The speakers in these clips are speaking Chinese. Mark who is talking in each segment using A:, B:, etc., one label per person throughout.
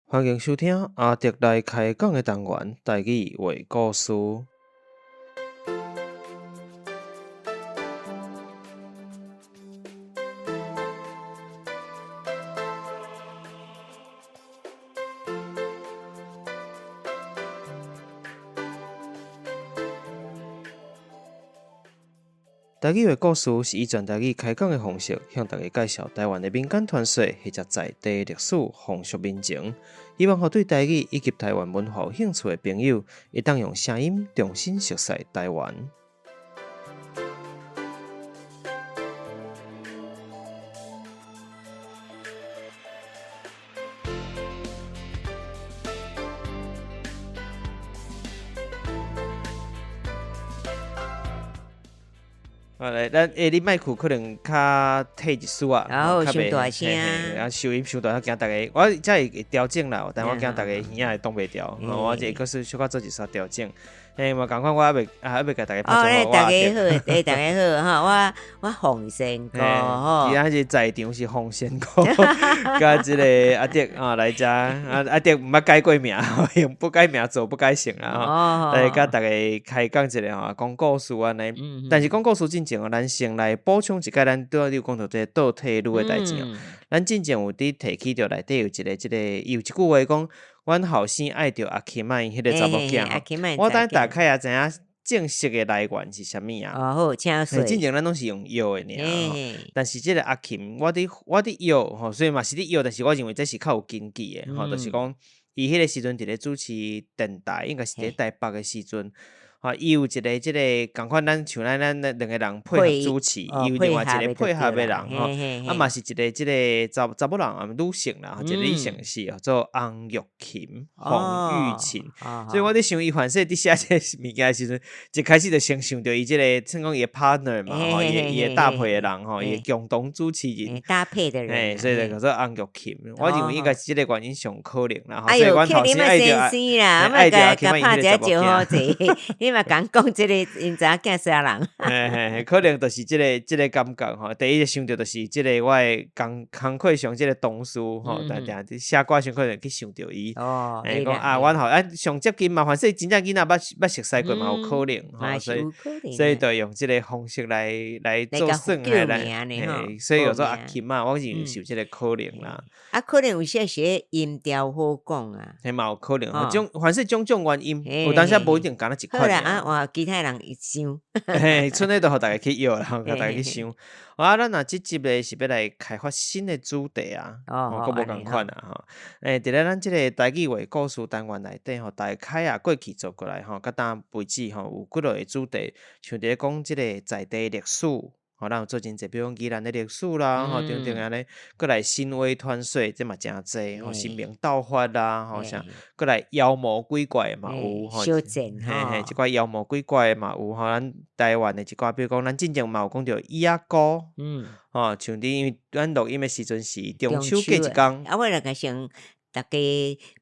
A: 欢迎收听阿迪来开讲的单元台语话故事。台语的故事是以全台语开讲的方式，向大家介绍台湾的民间传说或者在地历史、风俗民情，希望互对台语以及台湾文化有兴趣的朋友，会当用声音重新熟悉台湾。来，咱你麦克可能较退一丝啊，
B: 然后
A: 较袂
B: 伤大声
A: 然后收音伤大，惊大家，我才会调整啦，但我惊大家耳会挡袂牢，我这个是小可做一丝调整。嘛，共款我还袂甲大家拍
B: 哦，
A: 招呼，
B: 大家好，大家好哈，我洪先哥吼，
A: 今仔日在场是洪先哥，甲即个阿迪来遮，阿迪毋捌改过名，用不改名做不改姓啦来甲大家开讲一下讲故事安尼。但是讲故事之前咱先来补充一下咱拄仔你讲到这倒退路的代志咱之前有伫提起着内底有一句话讲，阮后生爱着阿琴啊，迄个查某囝我等大概也知影正式的来源是啥物啊？
B: 哦好，请说。
A: 之前咱拢是用药的尔，但是即个阿琴，我伫药吼，所以嘛是伫药，但是我认为这是较有根据的吼，就是讲伊迄个时阵伫咧主持电台，应该是伫台北的时阵。伊有一个即个共款，像咱两个人配合主持，伊有另外一个配合的人吼，嘛是一个即个查某人女性啦，一个女性是叫做洪玉琴、洪玉琴，所以我伫想伊反正伫写这物件的时阵，一开始就先想到伊即个，算讲伊的 partner 嘛，吼，伊的搭配的人吼，伊共同主持人
B: 搭配的人，
A: 所以就叫做洪玉琴。我认为应该是即个原因上可能啦，
B: 所以阮后生爱着啦，爱着阿琴拍者招好济。你嘛讲即个因查囝啥人？
A: 可能就是即个感觉吼。第一想到就是即个我的工课上即个同事吼，定定写歌上可能去想到伊。讲阮后上接近嘛，反正真正囡仔捌熟悉过嘛，有可能吼，所以就用即个方式来做算来，所以叫做阿琴嘛，我认为是有即个可能啦。
B: 可能有些音调好讲啊，
A: 迄嘛有可能吼，凡是种原因，有当时无一定干那一款。
B: 好啦哇，其他人想，
A: 剩的都互大家去摇啦，互大家去想。咱若即集咧是要来开发新的主题啊，佫无共款啊吼。伫咧咱即个台语话故事单元内底吼，大概过去做过来吼，甲当为止吼有几落个主题，像伫咧讲即个在地历史。咱有做真济，比如讲宜兰的历史啦，等等安尼，过来神话传说，这嘛真济，神明道法啦，啥，过来妖魔鬼怪嘛有，
B: 小镇
A: 一寡妖魔鬼怪嘛有，咱台湾的一寡，比如讲咱之前嘛有讲着伊阿哥，像伫咱录音的时阵是中秋过一天，
B: 我来个先大家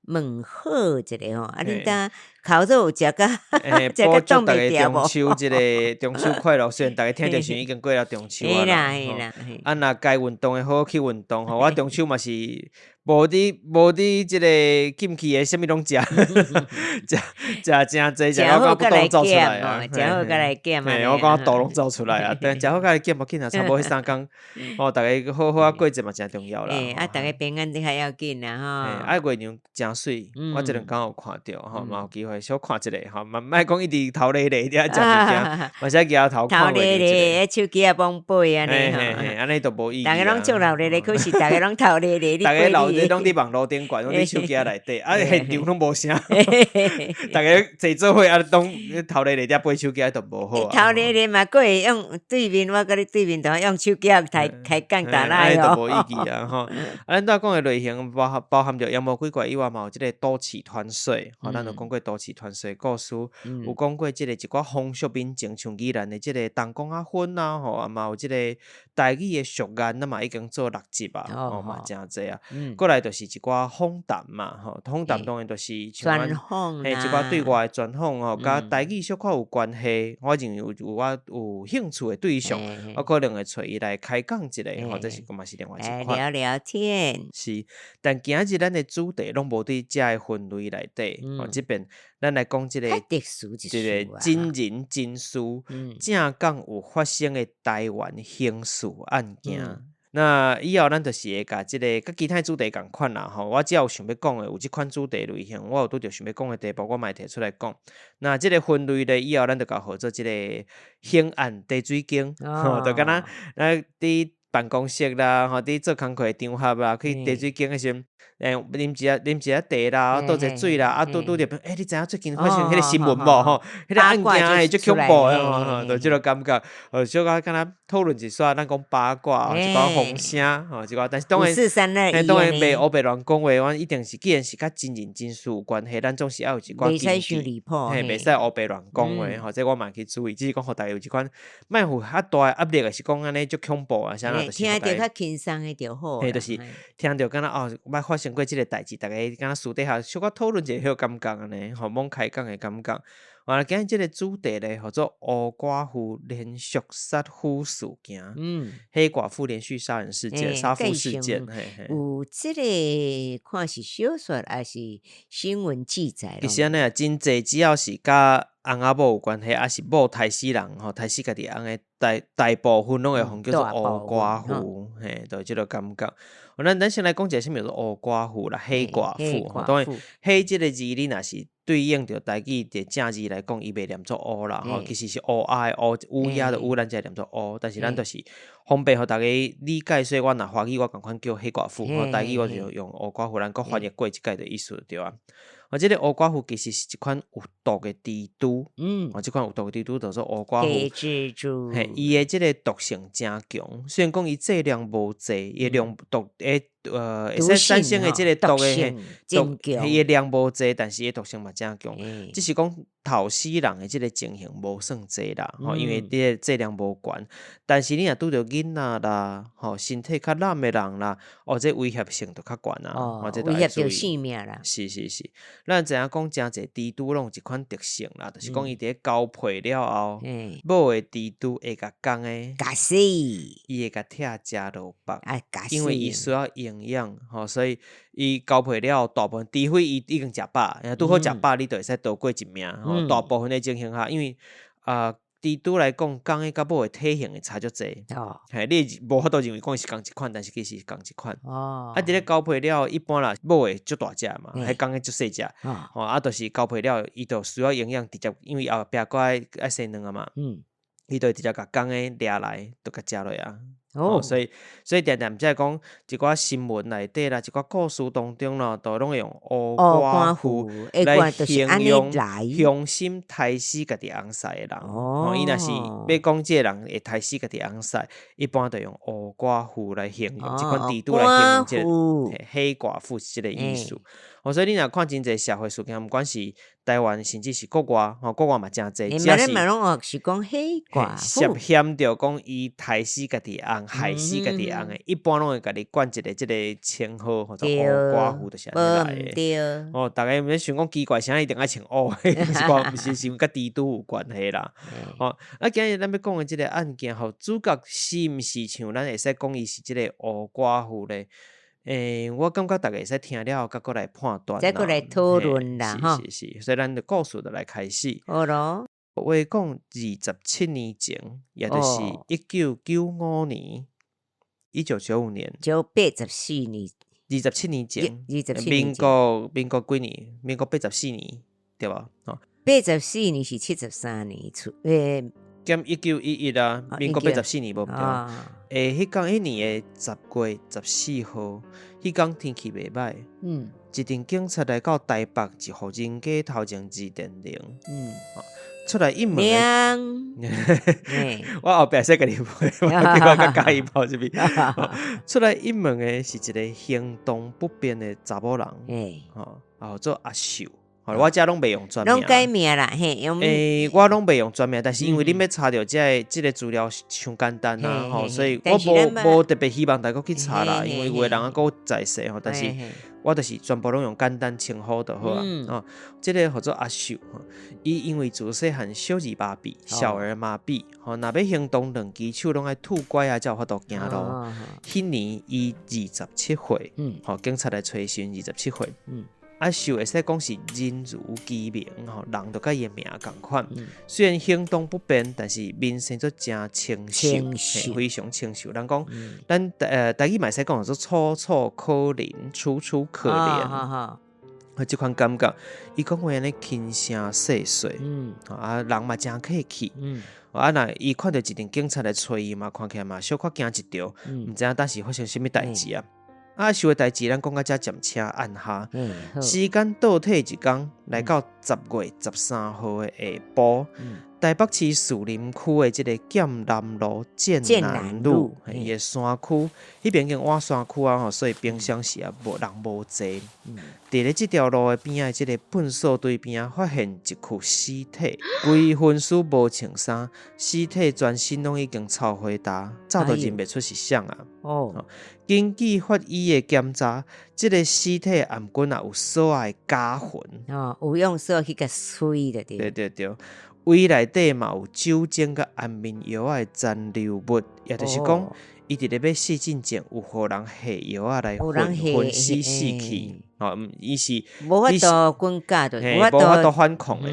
B: 问好一下吼，恁搭口都有食甲，食甲冻袂掉无？
A: 中秋快乐！虽然大家听着时已经过了中秋啊啦，若该运动的好去运动吼。我中秋嘛是无伫即个禁忌的，啥物拢食，食真济，食好甲肚走出来啊！
B: 食好甲来减啊！
A: 我讲肚拢走出来啊！但食好甲来减无紧啊，差不多迄3工，大家好好过节嘛真重要啦。
B: 大家平安你还要紧啊吼！
A: 月亮真水，我即两工有看着吼，嘛有机会小看一下吼，嘛莫讲一直头咧咧，你啊食物件，嘛使举头看
B: 咧咧，手机啊帮背安尼吼，
A: 安尼都无意义。
B: 大家拢做老咧咧，可是大家拢头咧咧，
A: 大家老咧拢伫网络顶管，拢伫手机内底，现场拢无声。大家坐做伙拢头咧咧伫背手机都无好。
B: 头咧咧嘛，佫会用对面，我甲你对面同用手机开讲打来
A: 都无意义啊吼。咱拄讲的类型包含着妖魔鬼怪以外嘛，有即个都市传说，咱有讲过都市传说故事，有讲过即个一寡风俗民情，像宜兰的即个东港仔粉啊，嘛有即个台语的俗谚嘛已经做6集啊，嘛真济啊。过来就是一寡访谈嘛，吼，访谈当然就是像
B: 专访
A: 一寡对外的专访吼，甲
B: 嗯
A: 台语小可有关系，我认为我有兴趣的对象，我可能会找伊来开讲一下，或者是嘛是另外一
B: 来
A: 款。
B: 聊聊天。
A: 是，但今日咱的主题拢无伫遮的分类内底，即边咱来讲即个
B: 较特殊一
A: 一个真人真事，正港有发生的台湾刑事案件。那以后咱就是会甲即个甲其他主题共款啦吼，我只要有想要讲的有即款主题类型，我有拄着想要讲的题目，我嘛会摕出来讲。那即个分类咧，以后咱就甲号做即个刑案茶水间，就敢若咱伫办公室啦，吼，伫做工课场合啦，去茶水间的时阵，啉一下茶啦，倒者水啦，拄着，你知影最近发生迄个新闻无吼？迄个案件诶，足恐怖诶吼，就即个感觉，小可敢若讨论一煞，咱讲八卦，一寡风声，吼，一寡，但是当然，当然袂黑白乱讲话，阮一定是既然是甲真人真事有关系，咱总是要有一寡
B: 袂使伤离谱，
A: 嘿，袂使黑白乱讲话，吼，这我嘛去注意，只是讲互大家有一款莫有较大诶压力诶，是讲安尼足恐怖啊，啥啦，就是
B: 听着较轻松诶就好，
A: 嘿，就是听着敢若捌发生过即个代志，逐个敢若私底下小可讨论一下，迄感觉安尼，吼，罔开讲诶感觉。完了，今日即个主题咧，叫做黑寡妇连续杀夫事件，黑寡妇连续杀人事件、杀夫事件，
B: 有即个看是小说还是新闻记载？
A: 其实安尼啊，真济只要是甲翁仔某有关系，还是某杀死人吼，杀死家己翁诶，大部分拢会互叫做黑寡妇，嘿，就即个感觉。咱先来讲一下，啥物叫做黑寡妇啦，黑寡妇。当然，黑即个字，你若是对应着台语的正字来讲，伊袂念作乌啦，吼，其实是乌鸦的乌，乌鸦的乌，咱才念作乌。但是咱就是方便互大家理解，所以我若华语我共款叫黑寡妇，台语我就用黑寡妇，咱搁翻译过一概的意思对啊。即个黑寡妇其实是一款有毒的蜘蛛，即款有毒的蜘蛛叫做黑寡妇。
B: 黑蜘蛛，
A: 嘿，伊的即个毒性真强，虽然讲伊剂量无济，伊量毒会使产生的即个毒的伊的量无济，但是伊毒性嘛真强，只是讲头死人的即个情形无算济啦，吼，因为你的剂量无悬，但是你若拄着囡仔啦，吼，身体较烂的人啦，这威胁性就较悬啊，
B: 威胁着性命啦。
A: 是，咱知影讲真济蜘蛛拢有一款特性啦，就是讲伊伫咧交配了后，某的蜘蛛会甲公的
B: 咬死，
A: 伊会甲拆食落腹，因为伊需要营养，吼，所以伊交配了后，大部分除非伊已经食饱，拄好食饱，你就会使逃过一命，吼，大部分的情形下，因为蜘蛛来讲，公的甲某的体型会差足济，嘿，你无法度认为讲是同一款，但是其实是同一款。伫咧交配了，一般啦，某的足大只嘛，迄公的足细只，就是交配了，伊就需要营养，直接因为后壁搁爱生卵啊嘛，伊就直接甲公的掠来，就甲食落啊。所以常常即讲一寡新闻内底啦，一寡故事当中咯，都拢会用黑寡妇来形容凶心杀死家己翁婿的人。伊若是要讲即个人会杀死家己翁婿，一般就用黑寡妇来形容，即款蜘蛛来形容即个黑寡妇是即个意思。所以你若看真济社会事件，毋管是台湾甚至是国外，国外嘛真济，只要
B: 是讲黑寡妇
A: 涉嫌着讲伊杀死家己翁、害死家己翁的，一般拢会甲你冠一个即个称号，或者黑寡妇就是安尼来的。大家毋想讲奇怪，啥一定爱穿黑？毋是因为甲蜘蛛有关系啦。今日咱要讲的即个案件，主角是毋是像咱会使讲伊是即个黑寡妇咧？我感觉大家会使听了后，再过来判断，
B: 再过来讨论啦，
A: 是，所以咱的故事就来开始。
B: 好咯，
A: 话讲27年前，也就是1995年，1995年，
B: 就84年
A: ，27年前，民国几年？民国84年，对吧
B: ？84年是73年出，
A: 减1911啊，民国84年无对。迄年的10月14号，迄天天气袂歹。一阵警察来到台北一户人家头前致电铃。出来一问我后壁说甲你陪，我甲嘉义跑这边。出来一问的是一个行动不便的查某人，叫做阿秀。我遮拢袂用全名，
B: 拢改名啦，嘿，
A: 我拢袂用全名，但是因为恁要查到即个资料伤简单啊，吼，所以我无特别希望大家去查啦，因为有的人还佫在世吼，但是我就是全部拢用简单称呼就好啊。哦，即个叫做阿秀，伊因为自细汉小儿麻痹、小儿麻痹，吼，若要行动，两只手拢爱拄拐啊，才有法度行路。迄年伊27岁，吼，警察来找时27岁。阿秀会使讲是人如其名，吼，人就甲伊的名共款。虽然行动不便，但是面生做真清秀，非常清秀。人讲，咱台语嘛会使讲做楚楚可怜，楚楚可怜。即款感觉，伊讲话安尼轻声细碎，啊，人嘛真客气。啊，若伊看到一阵警察来找伊嘛，看起来嘛小可惊一条，毋知影当时发生啥物代志啊。阿秀的代志，咱讲到遮暂且按下。时间倒退一天，来到10月13号的下晡，台北市树林区的这个剑南路、剑南路，伊的山区，迄边叫瓦山区啊，所以平常时啊无人无济。伫咧这条路的边仔，这个粪扫堆边仔发现一具尸体，规分尸无穿衫，尸体全身拢已经臭灰焦，早都认袂出是谁啊。根据法医的检查，这个尸体颔棍也有所爱假痕。
B: 有用扫去甲吹的对。
A: 对。胃内底嘛有酒精甲安眠药的残留物，也就是讲，伊伫咧要细进前有互人下药啊来分尸死去。伊是
B: 无法度滚架的，
A: 无法度反抗的。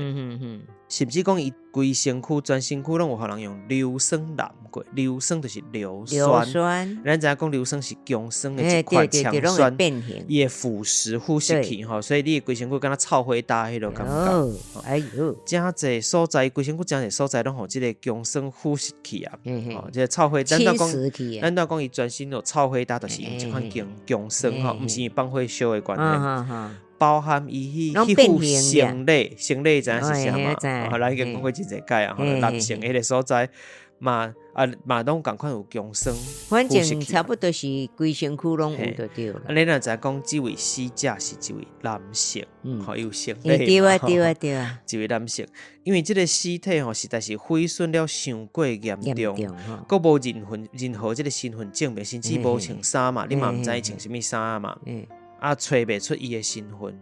A: 甚至讲伊规身躯、全身躯拢有互人用硫酸淋过，硫酸就是硫酸。咱知影讲硫酸是强酸的一款强酸，伊会腐蚀呼吸器吼，所以你规身躯敢若臭灰焦迄落感觉。
B: 哎呦，
A: 真侪所在，规身躯真侪所在拢互即个强酸呼吸器啊，即个臭灰。咱讲伊全身有臭灰焦，就是用一款强酸吼，毋是放火烧的关系。包含伊迄副生理知影是啥嘛？咱已经讲过真侪解啊，男性迄个所在嘛拢共款有强酸，
B: 反正差不多是规身躯拢有就对了。
A: 你若知讲即位死者是一位男性，有生理
B: 对啊，
A: 一位男性，因为即个尸体实在是毁损了伤过严重，佫无任何即个身份证明，甚至无穿衫嘛，你嘛毋知伊穿啥物衫嘛。找袂出伊的身份，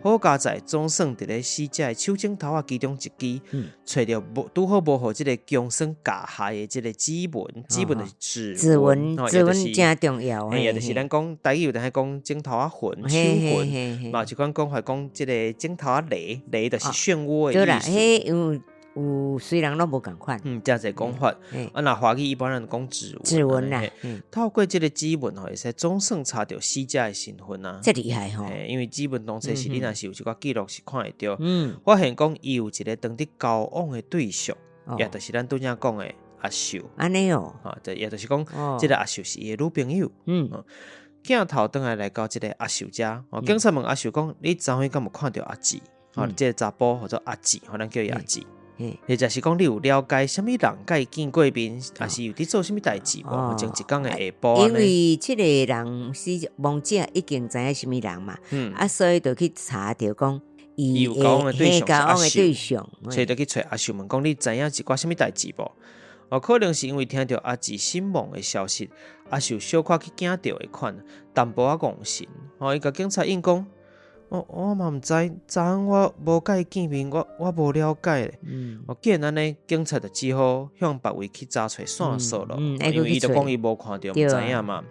A: 好佳在总算伫咧死者的手指头其中一支，找到拄好无互即个强酸加害的即个指纹，指纹就是指纹
B: 真重要。
A: 也就是咱讲台语有当讲指头痕、手痕，嘛就讲法讲即个指头雷就是漩涡的意思。
B: 有虽然拢无共款，
A: 这个讲法。那华语一般人讲
B: 指纹啦，
A: 透过这个指纹会使总算查到死者的身份啊，
B: 这厉害吼！
A: 因为指纹当初是你若是有一寡记录是看会到，发现讲伊有一个当伫交往的对象，也就是咱拄则讲的阿秀。
B: 安尼哦，
A: 也就是讲，这个阿秀是伊的女朋友。镜头转来到这个阿秀家，警察问阿秀讲：你昨昏敢有看到阿姊？这个查甫或者阿姊，咱叫伊阿姊。或者是讲你有了解什么人甲伊见过面，还是有伫做什么代志无？前一天的下晡，
B: 因为这个人是亡者已经知影什么人嘛，所以就去查到讲
A: 伊有交往的对象是阿秀，所以就去找阿秀问讲你知影一寡什么代志无？可能是因为听到阿姊身亡的消息，阿秀小可去惊到的款，淡薄仔戆神。伊甲警察应讲。我嘛毋知，昨昏我无甲伊见面，我无了解咧。既然安尼，警察就只好向别位去查找线索咯。因为伊就讲伊无看到，毋知影嘛。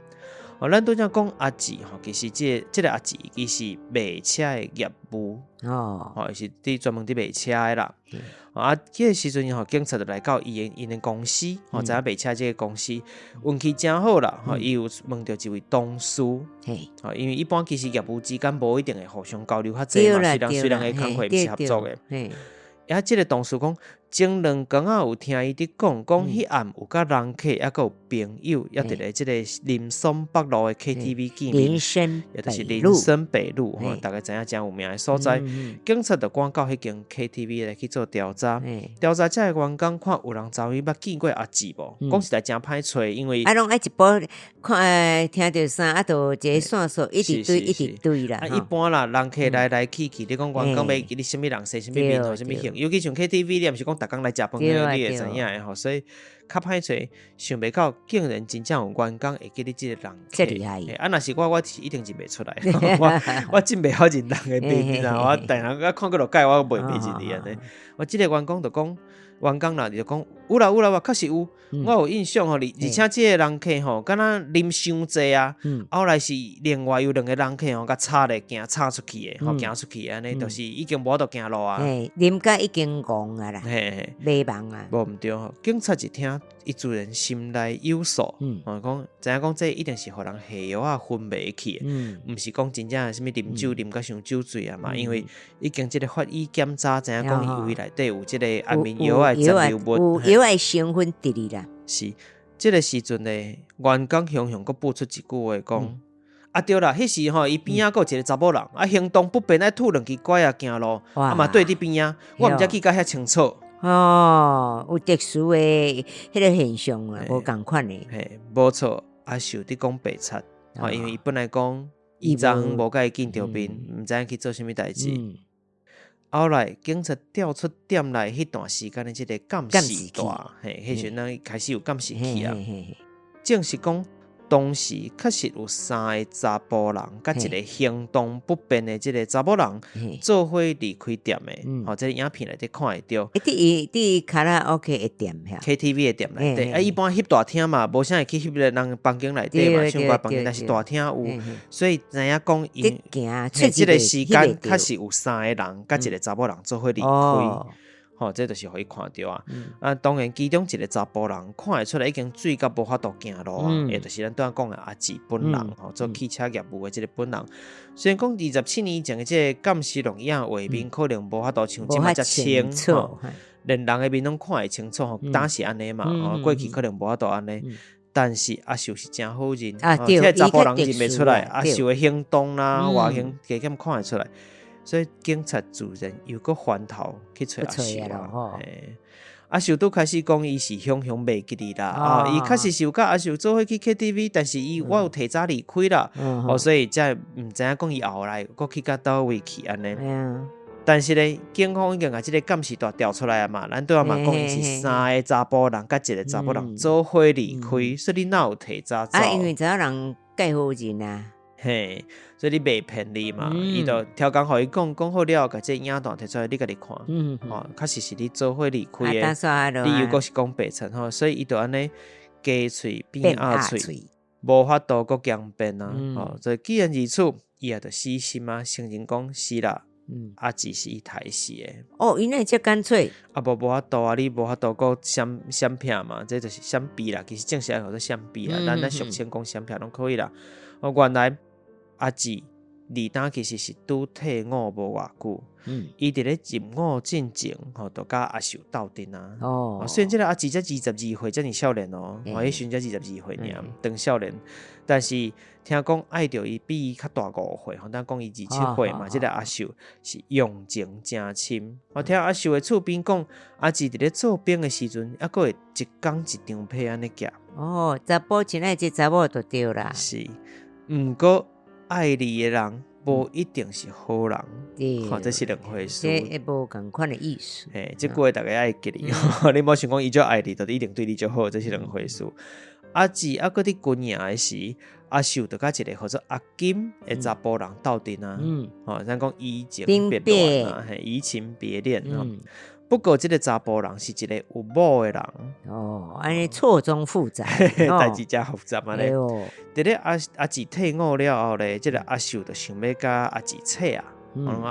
A: 咱拄则讲阿姊其实这个阿姊伊是卖车的业务，是专门伫卖车的啦。迄个时阵警察就来到伊的公司，知影卖车这个公司运气真好啦。伊有问到一位同事，因为一般其实业务之间无一定会互相交流较济嘛，虽然个工课毋是合作的。这个同事讲，前2工仔有听伊伫讲，迄暗有甲人客，还有朋友，也伫咧即个林森北路的 KTV 见面，也就是林森北路，大家知影真有名的所在。警察就赶到迄间 KTV 来去做调查，调查这个员工看有人早暝捌见过阿姊无？讲实在真歹找，因为
B: 拢爱一波看听到声，就一个线索一直对啦。
A: 一般啦，人客来去，你讲员工要记你什么人、什么面头、什么型，尤其像 KTV， 你也毋是讲逐工来食饭的，你会知影的吼，所以较歹找，想袂到竟然真正有员工会记你即个人客，
B: 这厉害！
A: 若是我一定认袂出来，我真袂晓认人的面啊！我但人看过落界，我袂认你安尼。我即个员工就讲，员工啦，就讲有啦，确实有，我有印象吼，而且即个人客吼，敢若啉伤济啊，后来是另外有2个人客吼，甲插咧插出去的，吼行出去安尼，就是已经无法度行路啊。
B: 啉甲已经戆啊啦，迷茫啊。
A: 无毋对吼，警察一听，伊自然心内有数，讲知影讲这一定是互人下药啊昏迷去的，毋是讲真正什么啉酒啉甲伤酒醉啊嘛，因为已经即个法医检查知影讲伊胃内底有即个安眠药啊残留物，
B: 有药的成分伫里啦。
A: 是，即个时阵咧，员工雄雄佫补出一句话讲。啊对啦，迄时吼，伊边仔佫有一个查某人，行动不便，爱吐2支拐啊行路，嘛对伫边仔，我毋知记甲遐清楚。
B: 有特殊的迄个现象啊，无共款的。
A: 嘿，无错，阿秀伫讲白贼，因为伊本来讲伊昨无甲伊见着面，毋知影去做啥物代志。后来警察调出店内迄段时间的即个监视带，迄时阵开始有监视器啊，正是讲。当时确实有3个查甫人，甲一个行动不便的即个查某人，做伙离开店的。这个影片内底看会到。
B: 伫卡拉 OK 的店遐
A: ，KTV 的店内底。一般翕大厅嘛，无啥会去翕人房间内底嘛，唱歌房间，但是大厅有，所以知影讲因即个时间确实有3个人，甲一个查某人做伙离开。这就是互伊看到啊！当然，其中一个查甫人看会出来已经醉到无法度行路啊！就是咱拄仔讲的阿姊本人做汽车业务的即个本人。虽然讲27年前的即个监视录影画面可能无法度像即摆遮清楚，连人的面拢看会清楚，当时安尼嘛，过去可能无法度安尼。但是阿秀是真好认，即个查甫人认袂出来，阿秀的行动啦、外形加减看会出来。所以警察自然又搁翻头去找阿秀啊！阿秀都开始讲伊是雄袂记哩啦，伊确实是有甲阿秀做伙去 KTV， 但是我有提早离开啦，所以才毋知影讲伊后来搁去到倒位去安尼。但是咧，警方已经把即个监视带调出来啊嘛，咱对啊嘛讲伊是3个查甫人甲一个查某人做伙离开，所以你哪有提早走？
B: 因为查某人介好认啊。
A: 嘿，所以你袂骗你嘛？伊就调工互伊讲好了，甲这影段摕出来，你家己看。确实是你做伙离开的，你又阁是讲白贼吼，所以伊就安尼加喙变鸭喙，无法度阁强辩啊！所以既然如此，伊也就死心啊，承认讲是啦。阿姊是伊杀死的。
B: 原来这干脆。
A: 无法度啊！你无法度阁闪片嘛？这就是闪避啦。其实正式来讲做闪避啦，咱俗称讲闪片拢可以啦。原来。阿姊离当其实是拄退伍无偌久，伊伫咧入伍进前，就甲阿秀斗阵啊。虽然即个阿姊才22岁，遮尔少年迄时阵才22岁尔，当少年。但是听讲爱着伊比伊较大5岁，咱讲伊27岁嘛。即个阿秀是用情真深。我听阿秀的厝边讲，阿姊伫咧做兵的时阵，还佫会一工一张被安尼夹。
B: 查甫亲爱即查某就对啦。
A: 是，毋过。爱你的人无一定是好人，这是2回事。
B: 这无共款的意思。
A: 这句话大家爱记哩。你莫想讲伊就爱你，就一定对你就好，这是2回事。阿姊还搁伫军营的时，阿秀就甲一个叫做阿金的查甫人斗阵啊。咱讲移情别恋啊，移情别恋。不过，这个查甫人是一个有某的人。
B: 安尼错综复杂，
A: 代志真复杂嘛咧。伫咧阿姊退伍了后咧，这个阿秀就想要甲阿姊扯啊，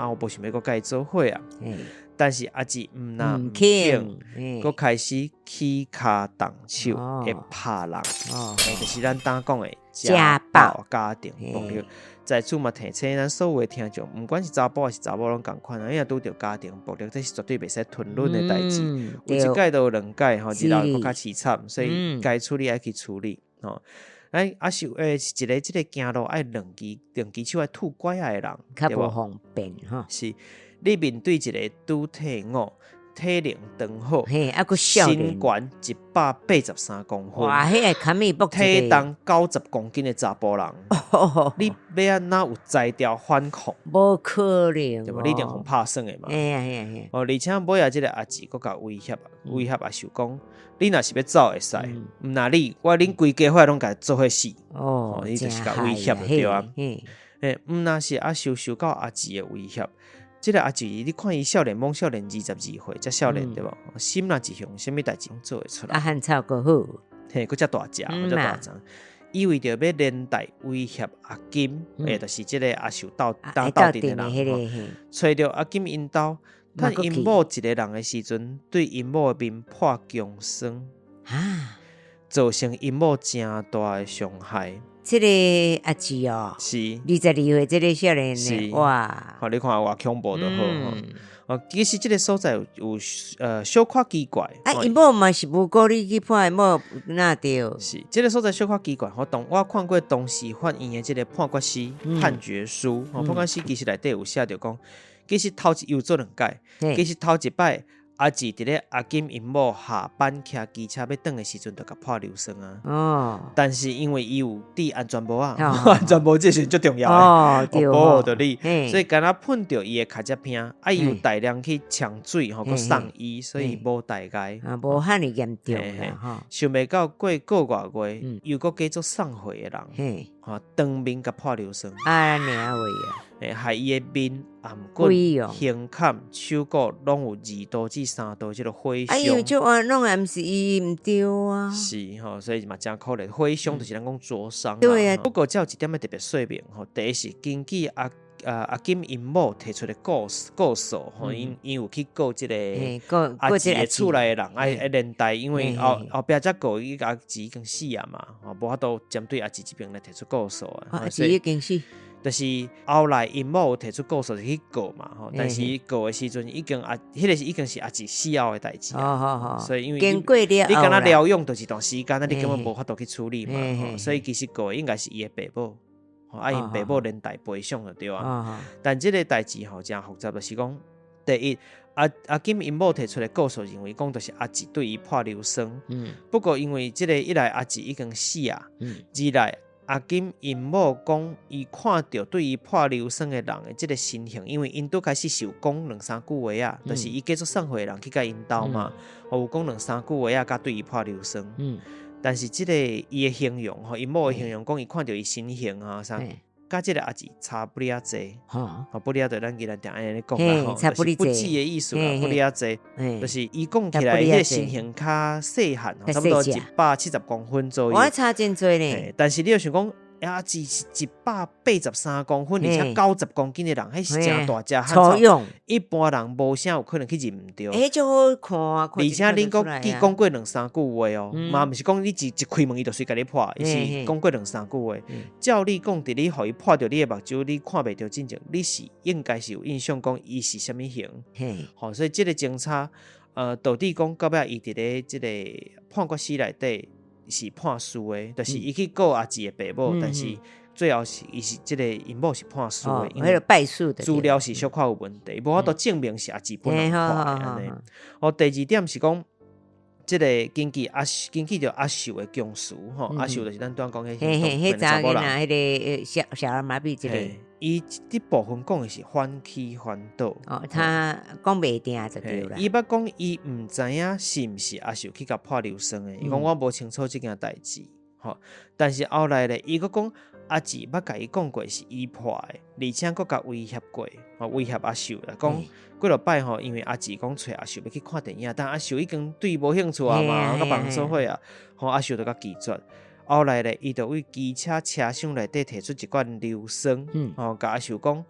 A: 我无想要甲伊做伙啊。但是阿姊毋肯，佮开始起骹动手，会拍人。就是咱当讲的家暴家庭暴力。在此嘛，提醒咱所有的听众，不管是查甫还是查某，拢同款啊。因为拄着家庭暴力，这是绝对袂使吞忍的代志。有一届都有两届吼，日后更加凄惨，所以该处理爱去处理吼。是一个这个行路爱两只手爱拄拐仔的人，
B: 较无方便吼。
A: 是你面对一个拄体五。体能长好，身高183公分，
B: 哇，迄个堪米
A: 体重90公斤的查甫人，你要安怎有才调反抗？
B: 无可能，
A: 对吧？你一定很怕算的嘛。而且尾仔这个阿姊佫甲威胁阿秀讲，你若是要走会使，毋那你我恁规家伙拢甲做伙死。你就是甲威胁对啊。毋那是阿秀受到阿姊的威胁。这个阿姊，你看伊少年懵少年22岁，才少年对吧？心若一向，什么代志拢做会出来。
B: 阿汉草佫好，
A: 嘿，佫遮大只，佫遮大只。伊为着要连带威胁阿金，就是这个阿秀斗阵的人，找着阿金因兜，趁因某一个人的时阵，对因某的面破强酸，造成因某真大的伤害。
B: 这个阿姊哦，
A: 是
B: 22岁这个少年呢，哇！
A: 你看偌恐怖就好其实这个所在有小可奇怪。
B: 因某嘛是无鼓励去判因某那着。
A: 是这个所在小可奇怪。我看过当时法院的这个判决书判决书，判决书其实内底有写着讲，其实头又做两届，其实头一摆。阿姊伫咧阿金因某下班骑机车要转的时阵，就甲破流霜啊。但是因为伊有戴安全帽啊，安全帽这是最重要的，保护着你，所以敢若碰到伊的脚趾片，伊有大量去呛水佮送医，所以无大碍。
B: 无遐尼严重啦，
A: 想袂到过个外月，又佮加做送回的人，当面甲破流霜。害伊的面、颔骨、胸坎、手骨拢有2度至3度这个火伤。
B: 因为这话拢也毋是伊毋对啊。
A: 是所以嘛真可怜。火伤就是咱讲灼伤。
B: 对啊。
A: 不过才有一点特别说明第一是根据阿金因某提出的告诉因有去告这个阿姊的厝内的人爱连带，因为后壁才告伊阿姊已经死啊嘛，无法度针对阿姊这边来提出告诉啊。
B: 阿姊已经死。
A: 就是后来因某提出告诉就去告嘛，但是告的时阵已经迄个是已经是阿姊死后的代志所以因为
B: 经过了
A: 你敢若疗养就是一段时间，你根本无法度去处理嘛，所以其实告的应该是伊的爸母，因爸母连带赔偿就对啊。但这个代志真复杂，就是讲第一阿金因某提出的告诉认为讲就是阿姊对伊破流霜，不过因为这个一来阿姊已经死啊，二来。阿金因某讲，伊看到对伊破流霜的人的这个身形，因为因都开始有讲2-3句话啊，就是伊继续送回人去甲因兜嘛，有讲2-3句话啊，甲对伊破流霜。但是这个伊的形容，因某的形容讲，伊看到伊身形啊啥，甲这个阿姊差不离啊济，不离啊对咱既然定安尼讲啦，就是不济的意思啦，不离啊济，就是伊讲起来，迄个身形较细汉，差不多170公分左右。
B: 我差真多呢，
A: 但是你又想讲，阿姊是183公分，而且90公斤的人，迄是真大只汉草。一般人无啥有可能去认唔到。
B: 就好看啊！
A: 而且恁讲过2-3句话哦，嘛毋是讲你一开门伊就随甲你破，而是讲过2-3句话。照你讲，伫你互伊破着你的目睭，你看袂着真正，你是应该是有印象讲伊是啥物型。所以这个警察到底讲到尾伊伫咧这个判决书内底。是判输的，就是伊去告阿姊的爸母，但是最后是伊是这个因某是判输的，因为
B: 败诉的
A: 资料是小可有问题，无法度证明是阿姊本人判的安尼。第二点是讲，这个根据着阿秀的供述阿秀就是咱刚讲迄
B: 查某人，迄个小儿麻痹这个。
A: 伊这部分讲的是反起反倒
B: 他讲袂定就对啦。
A: 伊捌讲伊毋知影是毋是阿秀去甲破流霜的，伊讲我无清楚这件代志，但是后来咧，伊佫讲阿姊捌甲伊讲过是伊破的，而且佫甲威胁过，威胁阿秀啦，讲几落摆因为阿姊讲找阿秀要去看电影，但阿秀已经对伊无兴趣啊嘛，甲别人做伙啊，阿秀就甲拒绝。后来咧，伊就为机车车厢内底摕出一罐硫酸，甲阿秀讲，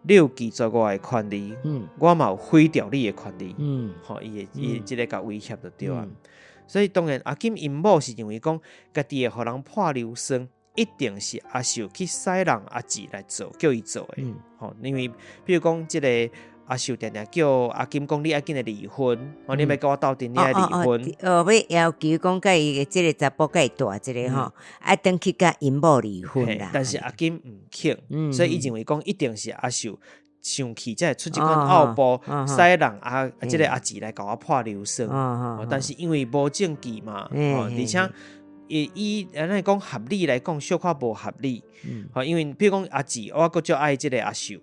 A: 你有拒绝我的权利，我嘛有毁掉你的权利，伊即个甲威胁就对啊。所以当然，阿金因某是认为讲，家己会互人破硫酸，一定是阿秀去使人阿姊来做，叫伊做的。因为比如讲即个阿秀定定叫阿金讲你要紧来离婚，你要跟我斗阵，你要离婚。
B: 要求讲甲伊即个查甫甲伊大即个爱登去甲因某离婚啦。
A: 但是阿金毋肯，所以伊认为讲一定是阿秀生气才会出即款拗步，使人即个阿姊来甲我破流霜。但是因为无证据嘛，而且以咱讲合理来讲，小可无合理。因为比如讲阿姊，我佫足爱即个阿秀。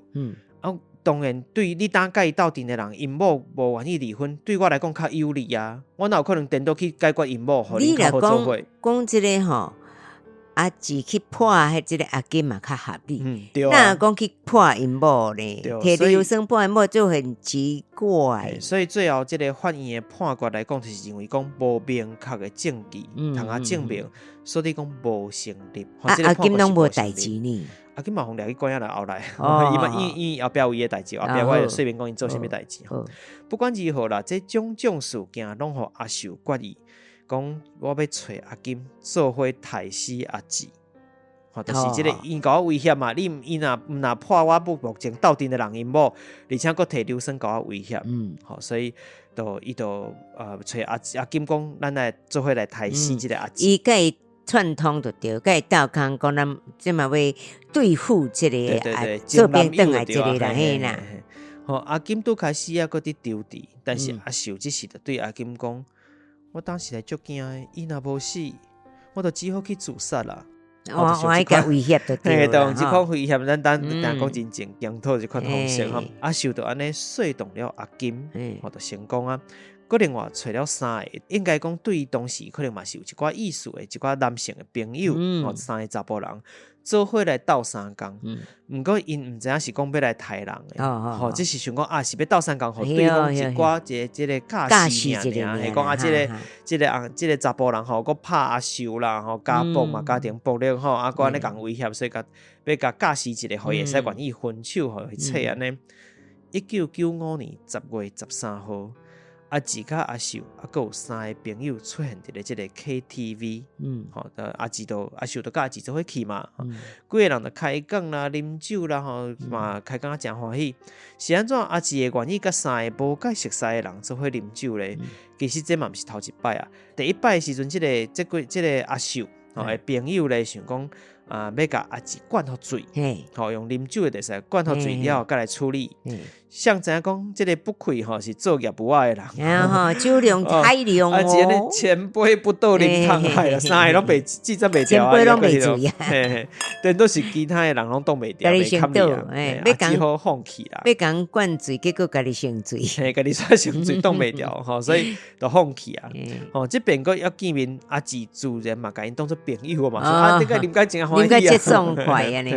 A: 当然，对你当甲伊斗阵的人，因某无愿意离婚，对我来讲较有利啊。我哪有可能颠倒去解决因某，互你较好做伙？
B: 讲即个阿姊去破迄即个阿金嘛较合理。
A: 对啊。
B: 那讲去破因某呢？摕流霜破因某就很奇怪。
A: 所以最后即个法院的判决来讲，就是认为讲无明确的证据，通证明，所以讲无成立。
B: 阿金拢无代志呢。
A: 阿金嘛互掠去关押来后来，伊后壁有伊的代志，后壁我说明讲伊做啥物代志。不管如何啦，这种事件拢互阿秀决意，讲我要找阿金做伙杀死阿姊。就是即个伊甲我威胁嘛，伊若破我目前斗阵的人因某，而且佫摕流霜甲我威胁。所以伊就找阿金讲，咱来做伙来杀死即个阿姊。
B: 串通就对，甲伊斗空讲咱即嘛要对付即个做兵转来即个人嘿啦。
A: 阿金拄开始佫伫丢伫，但是阿秀即时就对阿金讲：我当时来足惊的，伊若无死，我就只好去自杀啦。
B: 我爱甲威胁就对啦。
A: 嘿，即款威胁，咱讲真正强讨即款方式阿秀就安尼说动了阿金，就成功啊。佫另外找了3个，应该讲对当时可能嘛是有一寡意思的一寡男性的朋友，3个查甫人做伙来斗3工。毋过因毋知影是讲要来杀人的，只是想讲是要斗3工，互对方一寡即个假死尔，是讲即个查甫人佫拍阿秀啦，家暴嘛，家庭暴力佫安尼共威胁，所以要甲假死一个，互伊会使愿意分手，互伊切安尼。1995年10月13号。阿姊甲阿秀佫有3个朋友出现伫咧即个 KTV，阿秀就甲阿姊做伙去嘛，几个人就开讲啦、啉酒啦，嘛开讲真欢喜。是安怎阿姊会愿意甲3个无介熟悉的人做伙啉酒咧？其实这嘛毋是头一摆啊，第一摆的时阵，即个阿秀的朋友咧想讲。要甲阿姊灌好水，用啉酒的就是灌好水了，再来处理。像知影讲，即个不愧是做业务的人，
B: 酒量太量
A: 阿姊千杯不倒啉汤海啦，3个拢被记载袂掉，
B: 千杯拢袂醉
A: 啊，但都是其他的人拢挡袂掉，袂堪你啊，只好放弃啦。
B: 要讲灌醉，结果家己先醉，
A: 家己煞先醉挡袂掉，所以就放弃啊。这边个要见面，阿姊自然嘛，甲因当做朋友嘛，说这个啉解真欢喜啊，
B: 啉解爽快啊，你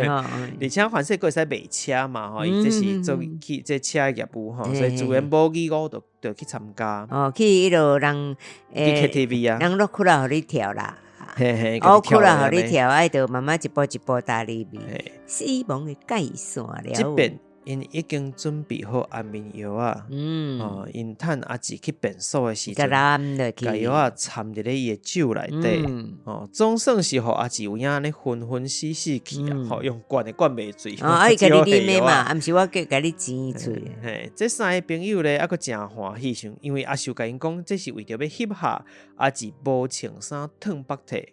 A: 而且凡事佫会使卖车嘛，伊这是做去这车业务所以自然无义务就去参加。
B: 去迄落人
A: 去 KTV 啊，
B: 人落去啦，互你跳啦。去啦，互你跳，就慢慢一步一步踏入去。死亡的界线了。
A: 这边因已经准备好安眠药啊，因趁阿姊去便所的时阵，甲药啊掺伫咧伊的酒内底，总算是互阿姊有影咧昏昏死死去啊，用灌的灌袂醉，
B: 伊甲你啉的嘛，毋是我甲你钱醉。
A: 这3个朋友咧，还佫真欢喜，因为阿秀甲因讲，这是为着要翕下阿姊无穿衫脱北体，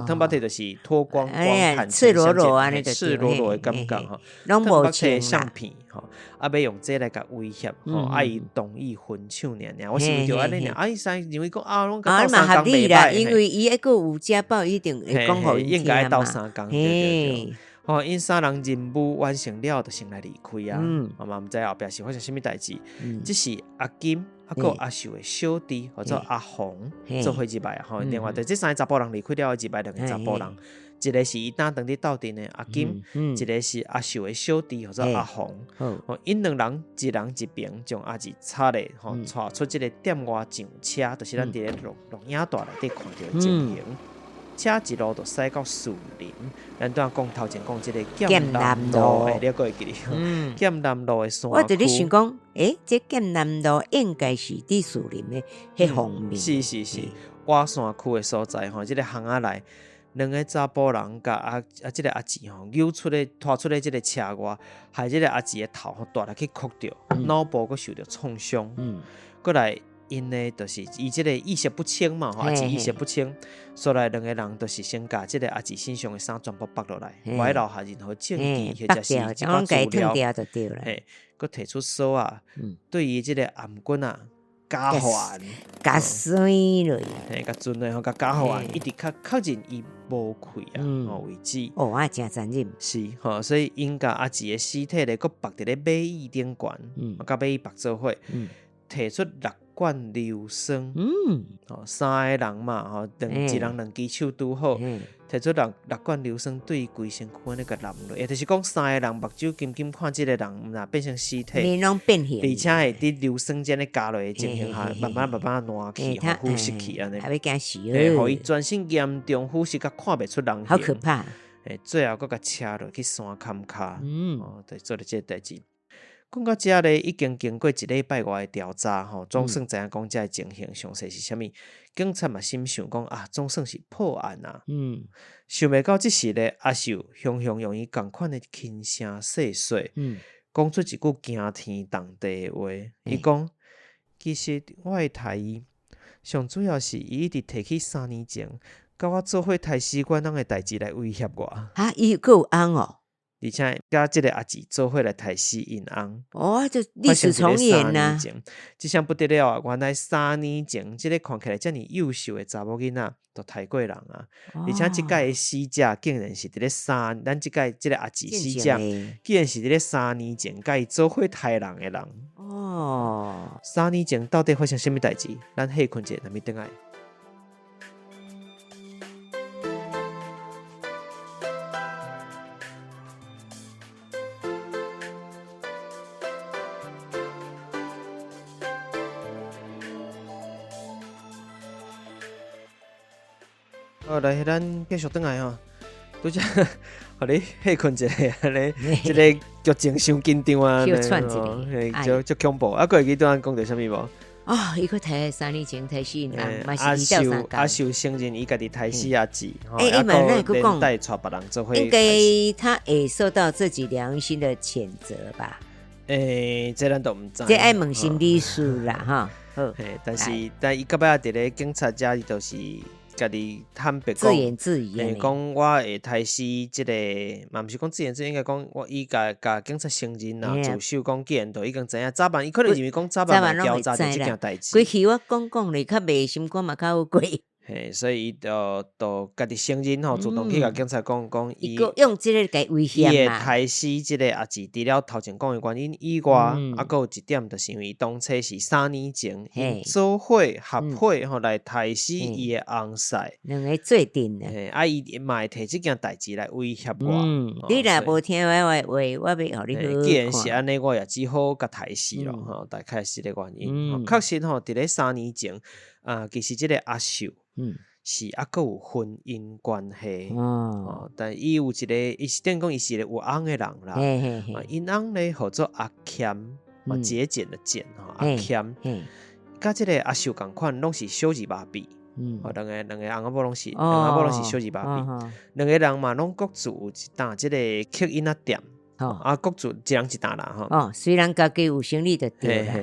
A: 脱北体就是脱光光，
B: 赤裸裸啊，
A: 赤裸裸的感觉
B: 拢无穿
A: 相片。要用这来甲威胁，伊同意分手尔。我是为着安尼尔，伊认为讲拢甲斗3工袂歹，
B: 因为伊还佫有家暴，一定会讲互伊
A: 应该斗3工。对。因3人任务完成了，就先来离开啊。嘛毋知后壁是发生什么代志。这是阿金，佫阿秀的小弟，或者阿红做伙入来。另外，这3个查甫人离开了，入来2个查甫人。一个是伊当伫斗阵的阿金，一个是阿秀的小弟或者阿红，因2人一人一边将阿姊插咧，带出这个店外上车，就是咱伫咧录影带内底看到的情形。车一路就驶到树林，咱拄讲头前讲这个剑南路，你还会记得？剑南路的山区，
B: 我伫咧想讲，这剑南路应该是伫树林的迄方面。
A: 是，挖山区的所在，这个巷仔内。两个查甫人甲即个阿姊吼，拖出咧即个车外，害即个阿姊的头吼大力去磕着，脑部佫受着创伤，佫来因呢就是伊即个意识不清嘛，阿姊意识不清，所以两个人就是先甲即个阿姊身上的衫全部剥落来，袂留下任何证据或者是一寡资料，嘿，佫提出锁啊，对于即个暗棍啊。加环，
B: 加水落，
A: 嘿，甲准诶吼，甲加环，一直靠近伊无开啊，为止。
B: 哦，啊，真残忍。
A: 是吼，所以因甲阿姊诶尸体咧，佫绑伫咧马椅顶悬，甲马椅绑做伙，提出6罐硫酸，三个人嘛，吼，一人2支手拄好，提出6罐硫酸对伊规身躯安尼甲淋落，也就是讲3个人目睭紧紧看即个人，毋若变成尸体，
B: 面拢变形，
A: 而且会伫硫酸间咧加落的情形下，慢慢烂去，腐蚀去安尼，
B: 还要惊死，
A: 互伊全身严重腐蚀，甲看袂出人形，
B: 好可怕。
A: 最后佫甲车落去山坎骹，就做了即个代志。讲到遮咧，已经经过1礼拜外的调查，总算知影讲遮个情形详细是啥物。警察嘛心想讲啊，总算是破案啊。想袂到即时咧，阿秀雄用伊共款的轻声细细，讲出一句惊天动地的话。伊讲，其实我的大姨上主要是伊一直提起3年前甲我做伙杀死阮翁的代志来威胁我。
B: 啊，伊佫有翁哦。
A: 而且甲即个阿姊做伙来杀死因翁，
B: 就历史重演啊！
A: 即项不得了啊！原来3年前，即个看起来遮尔优秀的查某囡仔，都杀过人啊！而且即届的死者竟然是伫咧咱即届即个阿姊死者，竟然是伫咧3年前甲伊做伙杀人的人。3年前到底发生什么代志？咱歇困者，咱咪等来。来，咱继续转来吼，拄则，互你歇困一下，安尼，即个剧情伤紧张啊，足恐怖。啊，佫会记拄仔讲着啥物无？
B: 伊佫杀3年前杀死人，嘛是伊到
A: 阿秀承认伊家己杀死阿姊，
B: 连
A: 带带别人做伙。
B: 应该他会受到自己良心的谴责吧？
A: 这咱都毋知。
B: 这爱问心理师啦，哈。
A: 但伊到尾伫咧警察遮，伊就是。家己坦白讲，
B: 自言自语
A: 讲我会杀死即个，嘛毋是讲自言自语，应该讲我伊甲警察承认啦，自首讲既然都已经知影，早晚伊可能认为讲早晚调查着即件代志。
B: 过去我讲咧，较袂心肝嘛较有过。
A: 所以伊就家己承认吼，主动去甲警察讲伊
B: 用即个来威胁嘛。
A: 伊会杀死即个阿姊，除了头前讲的原因以外，佫有一点就是因为当初是3年前，因做伙合伙来杀死伊的翁婿，
B: 两个做阵啊。
A: 伊嘛会摕即件代志来威胁我。
B: 你若无听我话，我要互你好。
A: 既然是安尼，我也只好甲杀死咯。大概是个原因。确实伫咧3年前，其实即个阿秀。是佫有婚姻关系，但伊有一个，伊是等于讲伊是一个有翁的人啦。因翁咧号做阿谦，节俭的俭阿谦，甲即个阿秀共款，拢是小儿麻痹。两个翁仔某拢是小儿麻痹，两个人嘛拢各自有一档即个吸引仔店，各自一人一档啦。
B: 虽然家己有生理就对啦。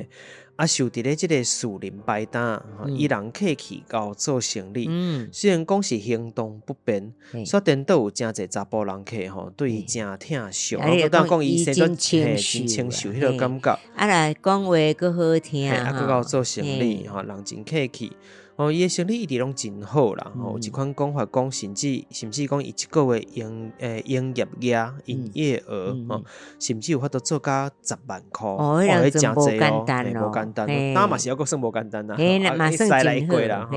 A: 受伫咧即个树林摆摊，伊人客气交做生意。虽然讲是行动不便，煞颠倒有真侪查甫人客吼，对伊真疼惜。当讲伊真清秀迄个感觉。
B: 来讲话佫好听，
A: 佫交做生意，人真客气。伊的生理一直拢真好啦。有一款讲法讲，甚至讲伊一个月营业额，甚至有法度做到10万块。
B: 迄真无简单
A: 无简单。那嘛是还佫算无简单啦。
B: 嘛算
A: 真好啦。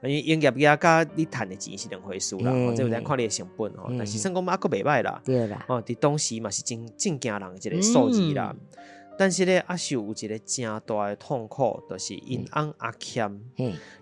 A: 营业额甲你赚的钱是2回事啦。这有咱看你的成本吼，但是算讲嘛佫袂歹啦。
B: 对啦。
A: 伫当时嘛是真惊人的一个数字啦。但是咧，阿秀有一个真大的痛苦，就是因翁阿谦，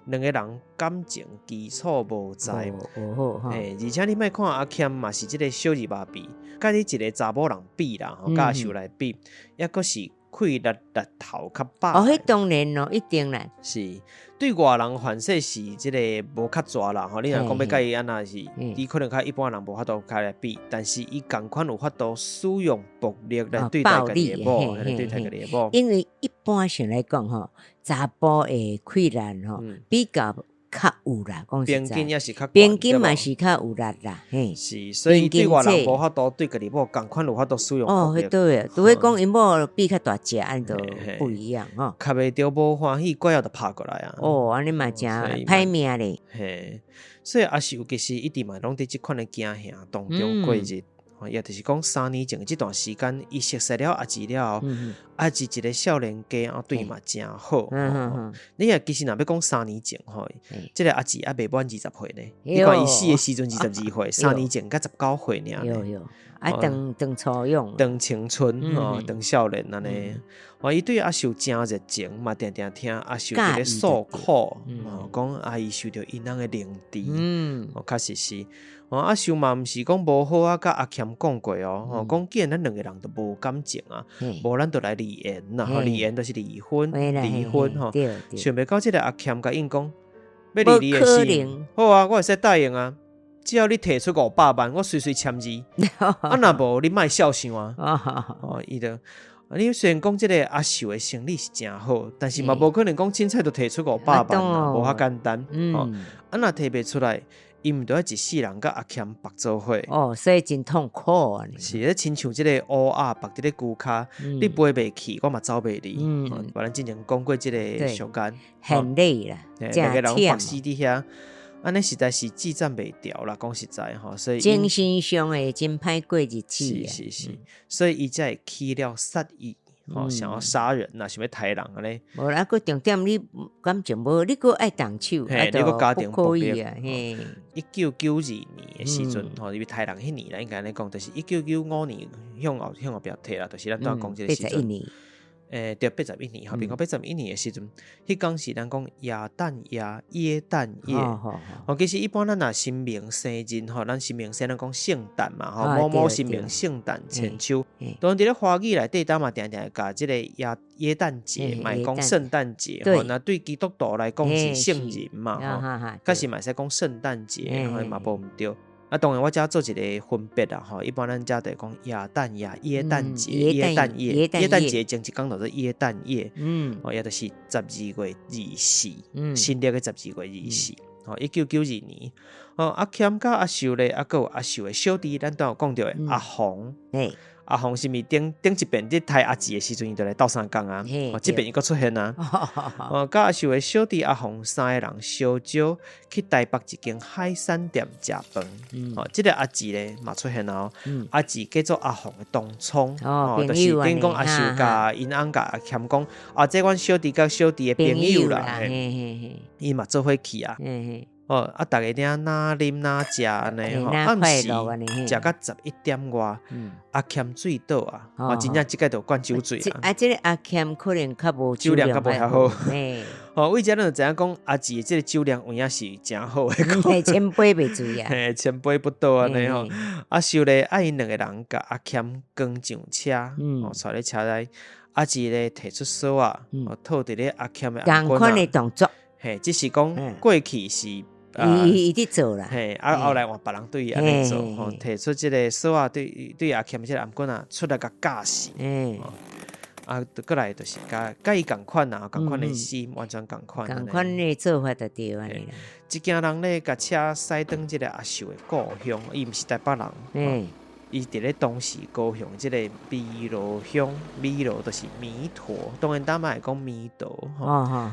A: 两个人感情基础无在，而且你莫看阿谦嘛是即个小儿麻痹，甲你一个查某人比啦，甲阿秀来比，抑佫是开力头较饱。
B: 迄当然咯，一定啦。
A: 是对外人反说是即个无较蛇啦，你若讲要甲伊安那是，伊可能较一般人无法度甲来比，但是伊共款有法度使用暴力来对待家己的某，对待家己的某。
B: 因为一般上来讲查甫的溃烂比较较有啦，讲实在。边
A: 境也是较，
B: 边境嘛是较有力啦，嘿。
A: 是，所以对外人无法度对家己某共款有法度使用暴力。
B: 对啊，除非讲因某比较大只，安都不一样
A: 较袂着无欢喜，怪要就拍过来啊。
B: 安尼嘛真歹命咧。
A: 嘿，所以阿秀其实一直嘛拢伫即款的惊吓当中过日。也就是讲3年前这段时间，伊熟悉了阿姊了后，阿姊一个少年家对嘛真好。你也其实若要讲3年前这个阿姊还未满20岁呢。你看伊死的时阵22岁，3年前才19岁尔。
B: 当初用，
A: 当青春当少年安尼。伊对阿秀真热情嘛，定定听阿秀伫咧诉苦，讲阿姨受到因人的凌迟。确实是。阿秀嘛，毋是讲无好啊，甲阿谦讲过讲既然咱两个人都无感情啊，无咱就来离婚啦，离婚就是离婚，想袂到即个阿谦甲因讲，要离你的事，好啊，我会使答应啊，只要你提出500万，我随随签字，若无你莫笑想啊，伊就。你虽然讲即个阿秀的生理是真好，但是嘛无可能讲凊彩就提出500万啊，无遐简单。若提袂出来。伊毋着一世人甲阿谦绑做伙
B: 所以真痛苦啊！
A: 是咧，亲像即个乌鸦绑伫咧龟骹，你飞袂去，我嘛走袂离。我咱之前讲过即个上间，
B: 很累啦，
A: 两个人绑死伫遐，安尼实在是记战袂调啦。讲实在所以
B: 精神上会真歹过日子。
A: 是，所以伊才会起了杀意。想要杀人呐，想要杀人安尼。
B: 无啦，个重点你感情无，你个爱动手，
A: 你个家庭
B: 不可以啊。
A: 1992年的时阵，因为杀人迄年啦，应该安尼讲，就是1995年向后壁摕啦，就是咱拄讲即个时阵。对81年，后边讲81年的时阵，迄讲是咱讲亚旦亚耶诞夜。其实一般咱若新明生日咱新明生咱讲圣诞嘛，某某新明圣诞千秋。当然伫咧华语内底，咱嘛定定会甲即个耶诞节，嘛讲圣诞节。那对基督徒来讲是圣人嘛，确实嘛使讲圣诞节，嘛无毋对。当然我遮做一个分别啦，一般咱遮就讲亚旦亚耶诞节、耶诞夜、耶诞节前一天就是耶诞夜，也就是12月24，新历的12月24。1992年，阿谦甲阿秀咧，还有阿秀的小弟，咱都有讲到的阿红。阿红是咪顶一遍伫睇阿姊的时阵，伊就来斗相共啊？这边伊个出现啊！甲阿秀的小弟阿红3个人烧酒去台北一间海产店食饭。这个阿姊咧嘛出现啊！阿姊叫做阿红的同窗，就是等讲阿秀甲因翁甲阿谦讲，这阮小弟甲小弟的朋友啦，伊嘛做伙去啊！大家俩哪啉哪食安尼暗时食到11点外，阿谦醉倒啊！真正即个就灌酒醉啊！
B: 这个阿谦可能较无
A: 酒量较无遐好。为遮咱就知影讲阿姊即个酒量有影是真好诶，
B: 千杯袂醉啊
A: ，1000杯不倒安尼阿秀咧，因两个人甲阿谦扛上车，坐咧车内，阿姊咧提出手套伫咧阿谦诶
B: 同款诶动作，
A: 只是讲过去是。
B: 伊伫做啦，
A: 后来换别人对伊安尼做，提出即个手对阿谦即个颔棍出来甲架死，过来就是甲伊共款共款的心，完全共款
B: 的做法就对安尼啦。
A: 一家人咧甲车驶转即个阿秀的故乡，伊毋是台北人。伊伫咧当时高雄即个美罗乡，美罗就是弥陀，当然咱嘛会讲弥陀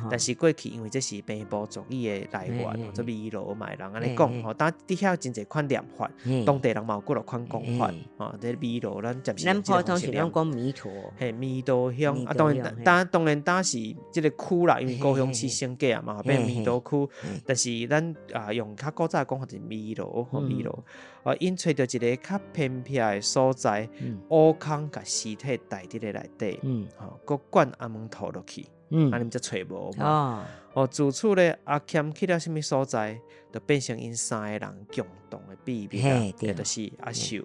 A: 但是过去因为这是平埔族语的来源，做弥罗嘛人安尼讲但伫遐真侪款念法，当地人嘛有几落款讲法这弥罗咱暂时
B: 咱普通是讲弥陀，
A: 弥陀乡当然当是即个区啦，因为高雄市升格嘛，变弥陀区，但是咱用较古早讲法就是弥罗弥罗。因找到一个较偏僻的所在，乌空甲尸体带伫咧内底，佮灌阿门头落去，安尼才找无嘛。自此咧，阿谦去了什么所在，就变成因3个人共同的秘密啦，就是阿秀、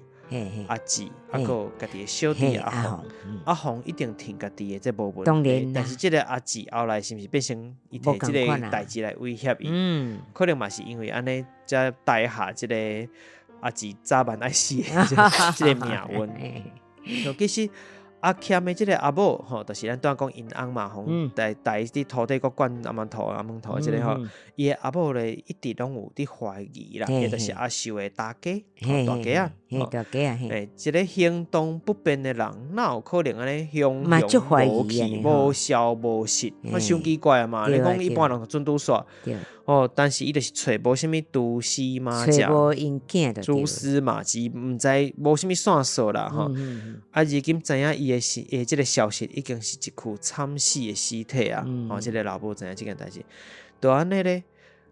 A: 阿姊，还有家己的小弟阿凤，阿凤一定挺家己的，这无问题。但是这个阿姊后来是不是变成伊摕这个代志来威胁伊？可能嘛是因为安尼，才带下这个阿姊早晚爱死的这个命运。其实。阿欠的这个阿母吼，就是咱刚讲因翁嘛，吼，在伫土地国管阿门头这个吼，伊的阿母咧一直拢有伫怀疑啦，也就是阿秀的大家啊，一个行动不便的人，哪有可能安尼雄雄无气、无消无息？伤奇怪啊嘛！你讲一般人就准拄煞。哦，但是伊就是找无啥物蛛丝马迹，蛛丝马迹，毋知无啥物线索啦吼。啊，如今知影伊的即个消息，已经是一具惨死的尸体啊！哦，即个老母知影即件代志，就安尼咧，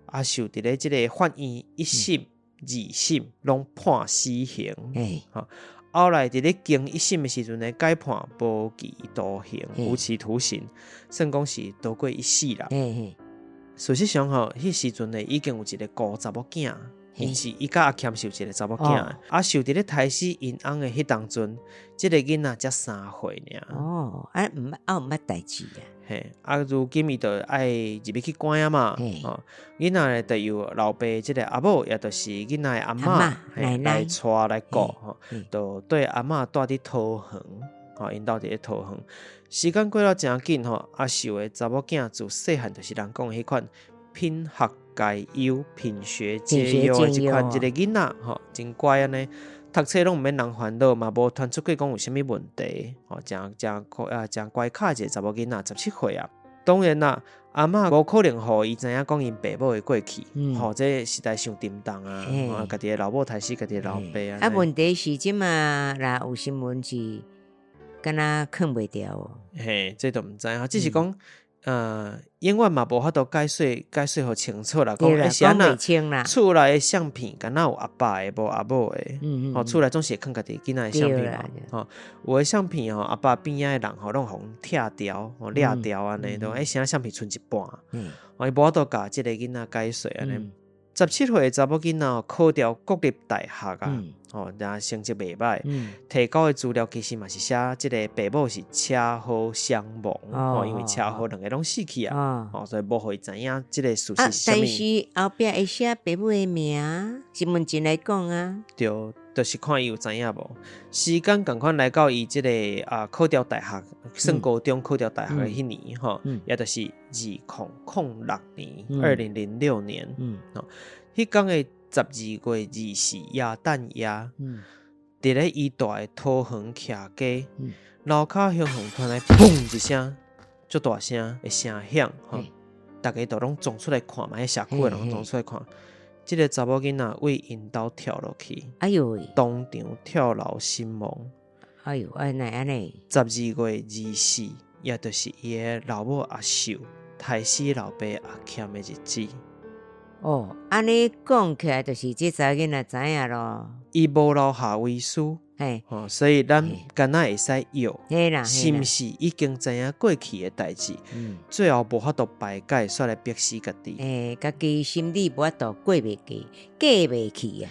A: 阿秀伫咧即个法院一审、二审拢判死刑。后来伫咧经一审的时阵咧，改判无期徒刑、无期徒刑，算讲是逃过一死啦。事实上吼，迄时阵咧已经有一个孤查某囝，伊甲阿欠是有一个查某囝，阿秀伫咧杀死因翁的迄当阵，即个囡仔才3岁尔。
B: 毋捌代志
A: 啊。如今伊就爱入去关啊嘛。囡仔咧就由老爸即个阿母，也就是囡仔的阿嬷来带来顾，就对阿嬷住伫桃园，因兜伫咧桃园。时间过了真紧吼，阿秀的查某囝自细汉就是人讲的迄款品学皆优、品学皆优的即款一个囡仔吼，真乖安尼，读册拢毋免人烦恼，嘛无传出过讲有啥物问题，真乖巧一个查某囡仔，17岁啊。当然啦，阿嬷无可能互伊知影讲因爸母的过去，这实在伤沉重啊！家己的老母杀死家己的老爸啊。
B: 啊，问题是即嘛，若有新闻是。敢若藏袂掉哦，
A: 这都毋知哈，只是讲，永远嘛无法度解说互清楚啦。讲是安那，厝内的相片敢若有阿爸的，无阿母的，厝内总是会藏家己囡仔的相片嘛。有的相片阿爸边仔的人拢互拆掉、掠掉安尼，都啥相片剩一半，伊无法度甲即个囡仔解说安尼。17岁的查某囡仔考调国立大学啊，然成绩袂歹，提交的资料其实嘛是写即个爸母是车祸伤亡，因为车祸两个拢死去啊，所以无互伊知影即个事实是啥物。
B: 但是后壁会写爸母的名，新闻真来讲啊。
A: 对，就是看伊有知影无。时间共款来到伊即个考调大学，算高中考调大学的迄年也就是2006年，2006年，迄天的12月24夜等夜，伫咧伊住的桃园徛街，楼骹向横传来砰一声，足大声的声响，大家都拢撞出来看嘛，迄社区的人撞出来看。即个查某囡仔为因兜跳落去，
B: 哎呦喂，
A: 当场跳楼身亡。
B: 哎呦，安尼
A: 12月24，也就是伊的老母阿秀杀死老爸阿欠的日子。
B: 安尼讲起来，就是这查囡仔知影咯。
A: 伊无留下遗书，所以咱敢若会使药，是毋是已经知影过去的代志，最后无法度排解，煞来逼死家己。
B: 家己心里无法度过袂去，过袂去啊。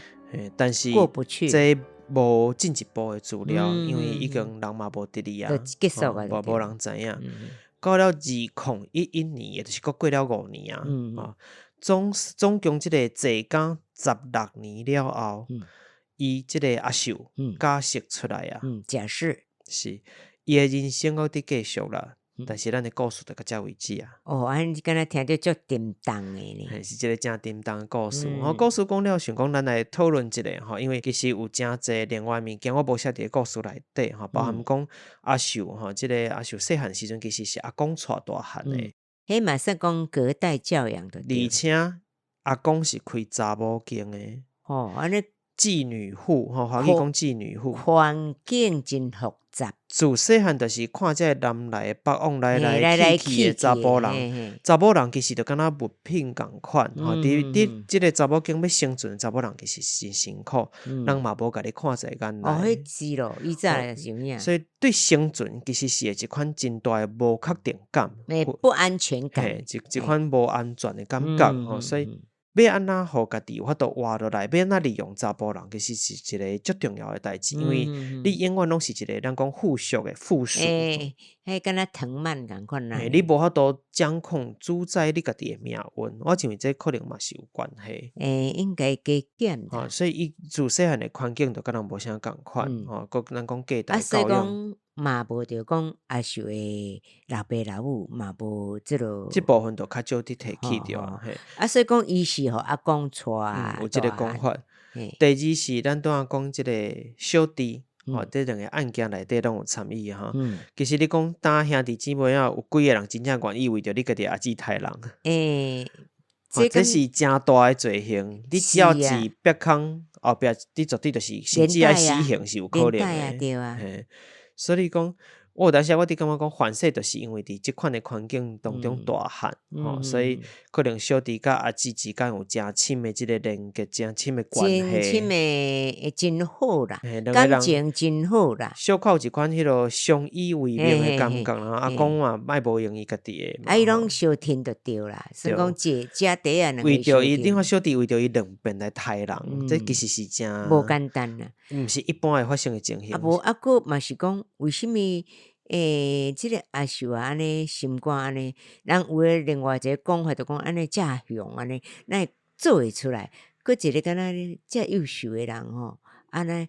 A: 但是
B: 过不去，
A: 这无进一步的资料，因为已经人嘛无得哩啊，
B: 结束啊，
A: 无人知影。到了2011年，也就是过了5年啊。总共即个坐监16年了后，伊即个阿秀假释出来啊，
B: 假释
A: 是伊的人生搁伫继续啦，但是咱的故事就到这为止啊。
B: 安尼敢若听着足沉重的呢，
A: 是一个真沉重的故事。故事讲了，想讲咱来讨论一下因为其实有真侪另外物件我无写伫故事内底包含讲阿秀即个阿秀细汉时阵其实是阿公带大汉的。
B: 迄嘛算讲隔代教养的，
A: 而且阿公是开查某间的，
B: 安尼
A: 妓女户，华语讲妓女户，
B: 环境真复杂。
A: 自细汉就是看这南来北往来去的查甫人，查某人其实就敢若物品共款，伫即个查某间要生存，查某人其实是辛苦，人嘛无甲你看在眼内。
B: 迄是咯，以前是有影。
A: 所以对生存其实是一款真大的无确定感，
B: 不安全感，
A: 一款无安全的感觉，所以要安怎互家己有法度活落来，要安怎利用查甫人，其实是一个足重要的代志，因为你永远拢是一个咱讲附属的附属。
B: 迄敢若藤蔓共款啦。
A: 你无法度掌控主宰你家己的命运，我认为这可能嘛是有关系。
B: 应该加减
A: 啦。所以伊自细汉的环境就敢若无啥共款，佮咱讲隔代教养。
B: 嘛无着讲阿秀的老爸老母嘛无即落，
A: 即部分就较少伫提起着。
B: 所以讲伊是互阿公带，
A: 有即个讲法。第二是咱拄仔讲即个小弟，这两个案件内底拢有参与哈。其实你讲打兄弟姊妹啊，有几个人真正愿意为着你家己阿姊杀人？这是真大的罪行。你只要是别空后壁，你绝对就是甚至爱死刑是有可能的。
B: 对啊。
A: 所以讲，我有当时我伫感觉讲，反射就是因为伫即款的环境当中大汉，所以可能小弟甲阿姊之间有真亲的即个连接，真亲的关系，
B: 真亲的真好啦，感情真好啦。
A: 小可有一款迄落相依为命的感觉啦。阿公嘛，莫无用伊家己的，
B: 伊拢相挺就对啦。所以讲姐弟啊，
A: 为着伊，另外小弟为着伊两边来杀人，这其实是真
B: 无简单啦。
A: 毋是一般会发生的情形。
B: 无佫嘛是讲，为什么？即个阿秀啊，安尼心肝安尼，人有诶另外一个讲法，就讲安尼遮雄安尼，咱会做会出来。佫一个敢若遮优秀诶人吼，安尼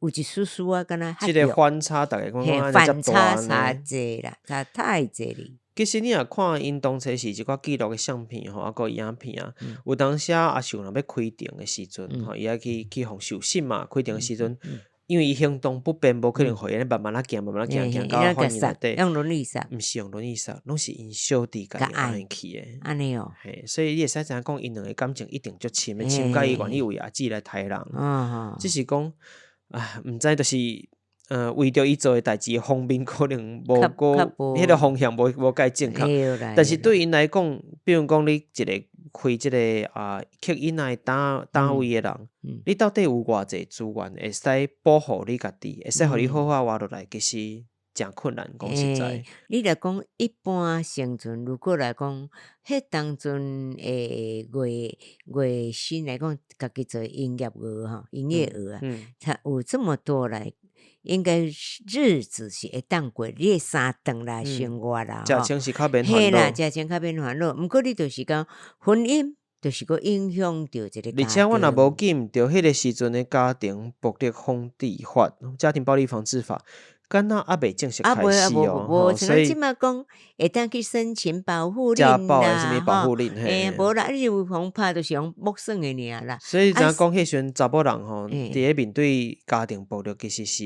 B: 有一丝丝啊，敢若
A: 即个反差，逐个讲
B: 反差济啦，太济哩。
A: 其实你若看因当初是一寡记录的相片吼，啊个影片啊，有当时阿秀若要开庭的时阵吼，伊爱去互受审嘛，开庭的时阵。因为伊行动不便，无可能互伊慢慢行，慢慢行到法院内底。
B: 用轮椅杀，
A: 毋是用轮椅杀，拢是因小弟家己爱去的。
B: 安尼哦，
A: 所以你会使知影讲，因两个感情一定足亲的，亲甲伊愿意为阿姊来杀人。只是讲，毋知就是为着伊做的代志，方面可能无够，迄个方向无介正确。但是对因来讲，比如讲你一个。开即个吸引来单位的人，你到底有偌济资源会使保护你家己，会使互你好好活落来，其实真困难。讲实在，
B: 你来讲一般生存，如果来讲，迄当阵月薪来讲，家己做营业额哈，营业额啊，才有这么多来。应该日子是会当过你的3顿来生活啦，
A: 食穿是较免烦恼。嘿
B: 啦，食穿较免烦恼。毋过你就是讲婚姻，就是个影响到一个家庭。
A: 而且我若无记毋着迄个时阵的家庭暴力防治法、家庭暴力防治法，敢若还未正式开始
B: 哦。所以即马讲会当去申请保护令啦，
A: 家暴的什么保护令？
B: 无啦，你有防拍就是用目算的尔啦。
A: 所以咱讲迄时阵查某人吼，伫咧面对家庭暴力，其实是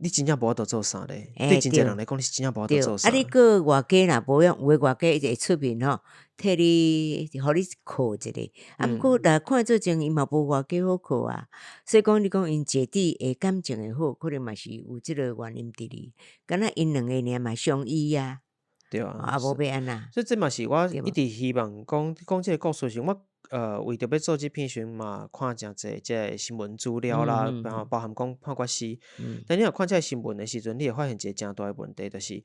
A: 你真正无法度做啥咧。对真侪人来讲，你是真正无法度做啥。
B: 你个外家若无用，有诶外家会出面吼，替你，互你靠一个。毋过来看做情，伊嘛无外家好靠啊。所以讲，你讲因姐弟诶感情会好，可能嘛是有即个原因伫哩。敢若因两个尔嘛相依啊。
A: 对啊，
B: 无要安那。
A: 所以这嘛是我一直希望讲即个故事时，我为着要做即篇时嘛，看诚济即个新闻资料啦，包含讲判决书。但你若看即个新闻的时阵，你会发现一个诚大的问题，就是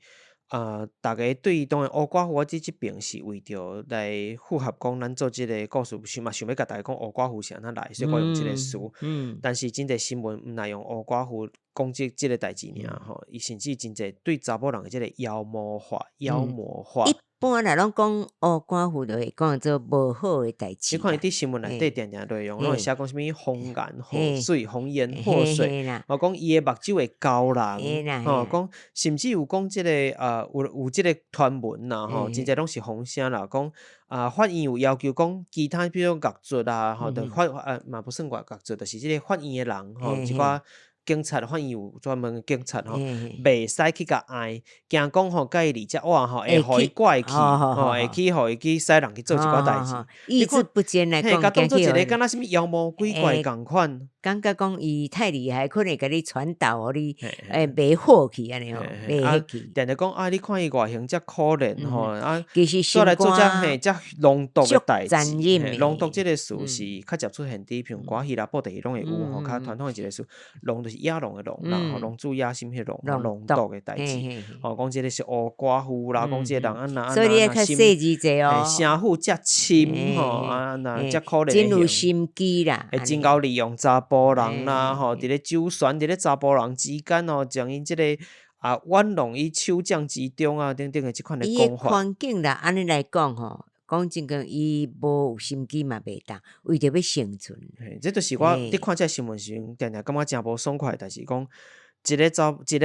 A: 大家对当然乌寡妇即边是为着来符合讲咱做即个故事，想要甲大家讲乌寡妇是安怎来，所以我用即个词。但是真侪新闻毋来用乌寡妇讲即个代志尔吼，伊甚至真侪对查某人的即个妖魔化。
B: 一般来拢讲寡妇就会讲做无好的代志。
A: 你看伊伫新闻内底定内容，拢会写讲什物红颜祸水、红颜祸水，讲伊的目睭会交人，讲甚至有讲即个有即个传闻啦，真侪拢是风声啦，讲法院有要求讲其他比如狱卒啊，就嘛不算狱卒，就是即个法院的人一寡。警察法院有专门警察袂使去甲爱，惊讲甲伊离遮晚会互伊怪去，会去互伊去使人去做一寡代志。
B: 意志不坚来讲，
A: 甲当做一个敢若什物妖魔鬼怪共款，
B: 感觉讲伊太厉害，可能甲你传导互你卖好去安尼吼，卖迄去。
A: 定定讲啊，你看伊外形遮可怜吼，
B: 其实
A: 煞来做遮浓毒的代志，浓毒即个事是较接触现伫，譬如歌希腊布地拢会有吼，较传统的一个事，浓就是野龙的龙啦，吼龙珠野心迄龙，浓毒的代志，吼讲即个是黑寡妇啦，讲即个人安那，
B: 所以你要较细致者哦，
A: 城府遮深吼，遮可怜，
B: 真有心机啦，
A: 真够利用查甫人啦，吼，伫咧周旋伫咧查甫人之间哦，将因即个玩弄于手掌之中啊，等等的即款的讲法。
B: 环境啦，安尼来讲吼，讲真个，伊无有心机嘛袂当，为着要生存。
A: 这就是我伫看这新闻时，定定感觉真无爽快，但是讲一个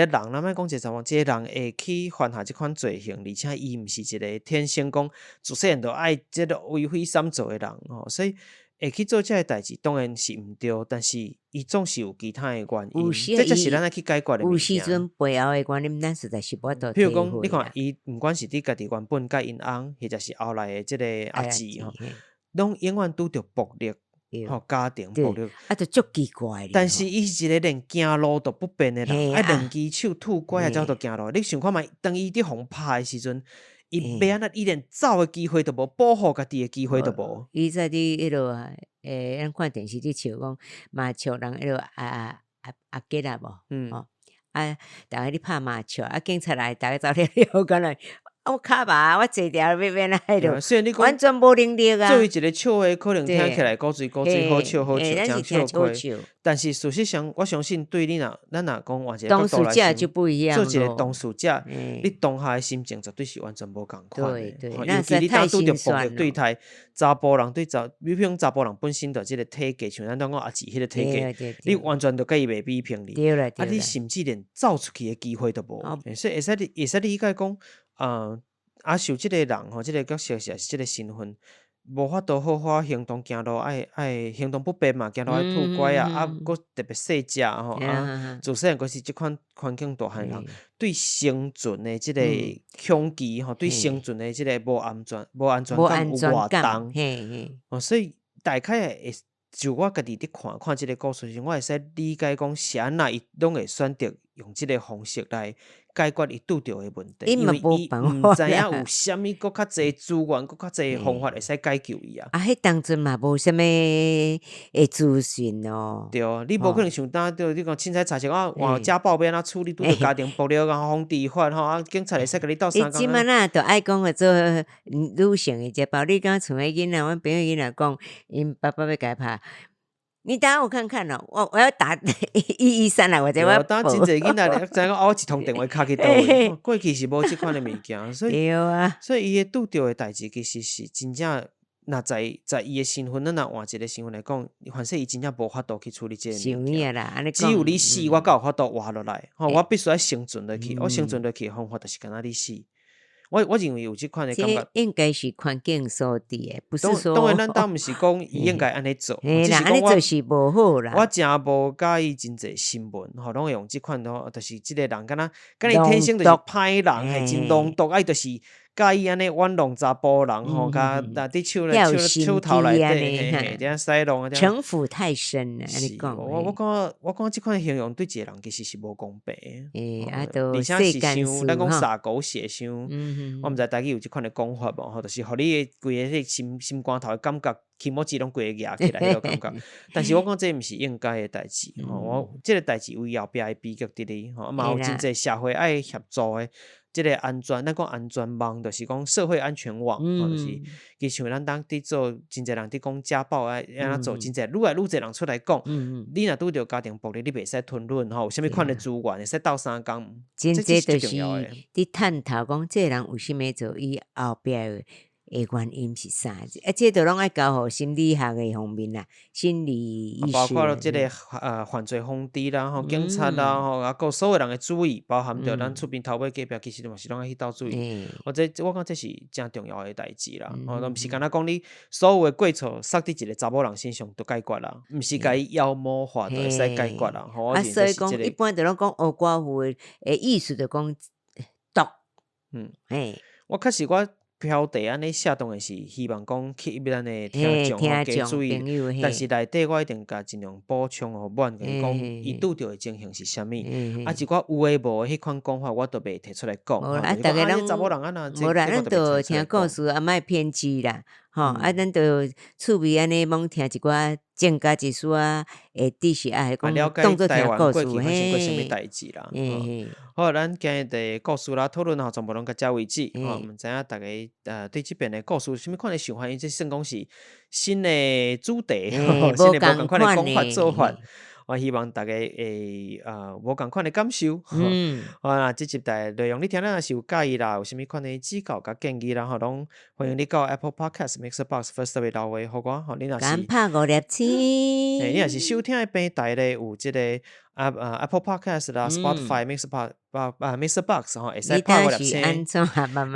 A: 人，咱莫讲一个查某，一个人会去犯下即款罪行，而且伊毋是一个天生讲自细汉就爱即个为非三做的人吼，所以会去做遮个代志，当然是毋对，但是伊总是有其他的原因，这才是咱爱去解决的物件。
B: 有时阵背后的原因，咱实在是无法度
A: 譬如讲，你看伊毋管是伫家己原本甲因翁，或者是后来的即个阿姊吼，拢永远拄着暴力。吼，家庭暴力，
B: 就足奇怪。
A: 但是伊是一个连行路都不便的人，爱两只手拄拐啊，才都行路。你想看觅，当伊伫互拍的时阵，伊要安怎，伊连走的机会都无，保护家己的机会都无。
B: 伊在伫迄落咱看电视伫笑讲，麻雀人迄落阿吉啦无，吼逐个咧拍麻雀，警察来，逐个走了过来。我卡吧，我坐条要免来着，完全无能力啊。
A: 作为一个笑话，可能听起来古锥好笑好笑，真笑话。但是事实上，我相信对你咱若讲换一个角度来
B: 讲，就不一样。
A: 做一个当事者，你当下的心情绝对是完全无共款的。
B: 尤
A: 其你当拄着暴力对待查甫人对比如查甫人本身就即个体格，像咱当讲阿姊迄个体格，你完全就甲伊袂比平哩。你甚至连走出去的机会都无，所以会使理解讲。受即个人吼，即个角色是即个身份，无法度好好行动行路，爱行动不便嘛，行路爱拄拐啊，佫特别细只吼，自细汉佫是即款环境大汉人，对生存的即个恐惧吼，对生存的即个无安全感有偌重，所以大概会就我家己伫看即个故事时，我会使理解讲，是安那伊拢会选择用即个方式来解决伊拄着的问题，因为伊毋知影有啥物佫较济资源，佫较济方法会使解救伊啊。
B: 迄当阵嘛无啥物资讯哦。
A: 对，你无可能像当着你讲凊彩查一下换家暴要安怎处理，拄着家庭暴力防治法吼，警察会使甲你斗相共。
B: 即满仔就爱讲个做女性的家暴，你敢像个囡仔，阮朋友囡仔讲，因爸爸要甲伊拍。你打我看看哦，我要打113啦，或者我
A: 打真侪囡仔，知影我一通电话卡去倒位，过去是无即款的物件，所以伊会拄着的代志，其实是真正。那在伊的身份，咱若换一个身份来讲，反正伊真正无法度去处理这个物件。只有你死，我才有法度活落来。我必须要生存落去，我生存落去的方法就是干那你死。我认为有即款的感觉，
B: 应该是环境所致的，不是说。
A: 当然，咱当毋是讲伊应该安尼做，
B: 只是讲我是无好啦。
A: 我真无介意真侪新闻，吼，拢会用即款咯，就是即个人敢若天生就是歹人，系真浓毒，就是。介意安尼玩弄查甫人吼，甲伫手头内底，这样使弄啊，
B: 城府太深了。安尼讲，
A: 我讲即款形容对一个人其实是无公平。
B: 而
A: 且是伤，咱讲撒狗血伤。我毋知大家有即款的讲法无？吼，就是互你规个迄心肝头的感觉，起码只拢规个压起来迄个感觉。但是我讲这毋是应该的代志。我即个代志为后壁的悲剧伫咧，嘛有真侪社会爱协助的。即个安全，咱讲安全网，就是讲社会安全网，就是其实像咱当伫做，真侪人伫讲家暴安怎做，真侪愈来愈侪人出来讲，你若拄着家庭暴力，你袂使吞忍吼，有啥物款的资源会使斗相共，
B: 真侪就是伫探讨讲，这个人为什么做伊后壁的原因是啥？这都拢爱交互心理学的方面啦，心理医师，
A: 包括了即个犯罪防治啦，吼警察啦，吼啊，个所有人的注意，包含着咱厝边头尾隔壁，其实嘛是拢爱去斗注意。我讲这是真重要的代志啦，毋是干那讲你所有的过错撒伫一个查某人身上就解决啦，毋是甲伊妖魔化就会使解决啦。
B: 所以讲一般就拢讲黑寡妇的意思就讲毒。
A: 我确实标题安尼写当然是希望讲吸引咱的听众加注意，但是内底我一定甲尽量补充互阮，甲伊讲伊拄着的情形是啥物，啊一寡有诶无诶迄款讲法，我都袂提出来讲。
B: 啊，大家拢无啦，咱就听故事，啊，莫偏激啦。啊，咱就趣味安尼罔听一寡增加一丝诶知识啊，讲当做听故事
A: 嘿。代志啦。好，咱今日的故事啦讨论全部拢到遮为止。毋知影大家对即边的故事啥物款的想法？因这算讲是新的主题，新的无共款的讲法做法。我希望大家会无共款的感受。那即集的内容你听了若是有介意啦，有啥物款的指教甲建议啦，拢欢迎你到 Apple Podcast、Mixerbox、Firstory 留言互我。你若是
B: 敢拍5粒星，
A: 你若是收听的平台咧，有即个Apple Podcast 啦、Spotify、Mixerbox 会使拍5粒星，会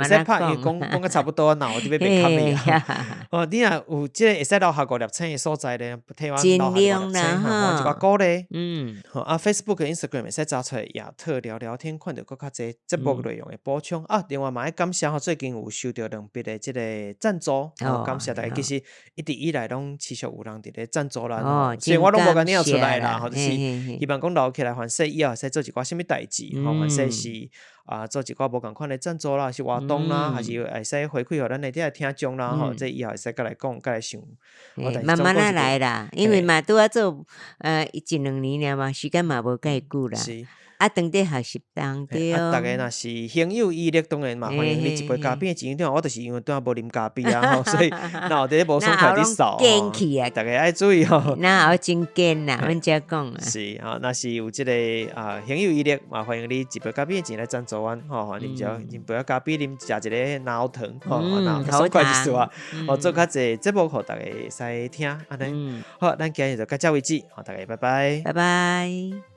A: 使拍，因为讲甲差不多，那我这边别卡你啊。你若有即个会使留下5粒星的所在咧，替我留下5粒星，我一个鼓励。Facebook、Instagram 会使找出来亚特聊聊天，看到更较侪节目内容的补充啊。另外嘛，要感谢最近有收到2笔的即个赞助，感谢大家。其实一直以来拢持续有人伫咧赞助啦，虽然我拢无甲领出来啦，或者是希望讲留起来，凡说以后会使做一寡啥物代志，凡说是做一寡无共款的赞助啦，是活动啦，还是会使回馈互咱内底的听众啦，这以后会使甲来讲，甲来想。
B: 慢慢来啦，因为嘛拄啊做1-2年了嘛，时间嘛无介久啦。啊，当地学习当对。
A: 大家若是行有余力，当然嘛，欢迎你一杯咖啡的钱。我就是因为拄啊无啉咖啡啊，所以脑袋无爽快滴扫。
B: 健气啊！
A: 大家爱注意哦。
B: 那好真健啦，阮遮讲啊。
A: 是啊，若是有即个行有余力嘛，欢迎你一杯咖啡的钱来赞助阮。啉杯咖啡，食一个脑糖，那爽快一丝啊。做较济节目，互大家会使听安尼。好，咱今日就到这为止，大家拜拜。
B: 拜拜。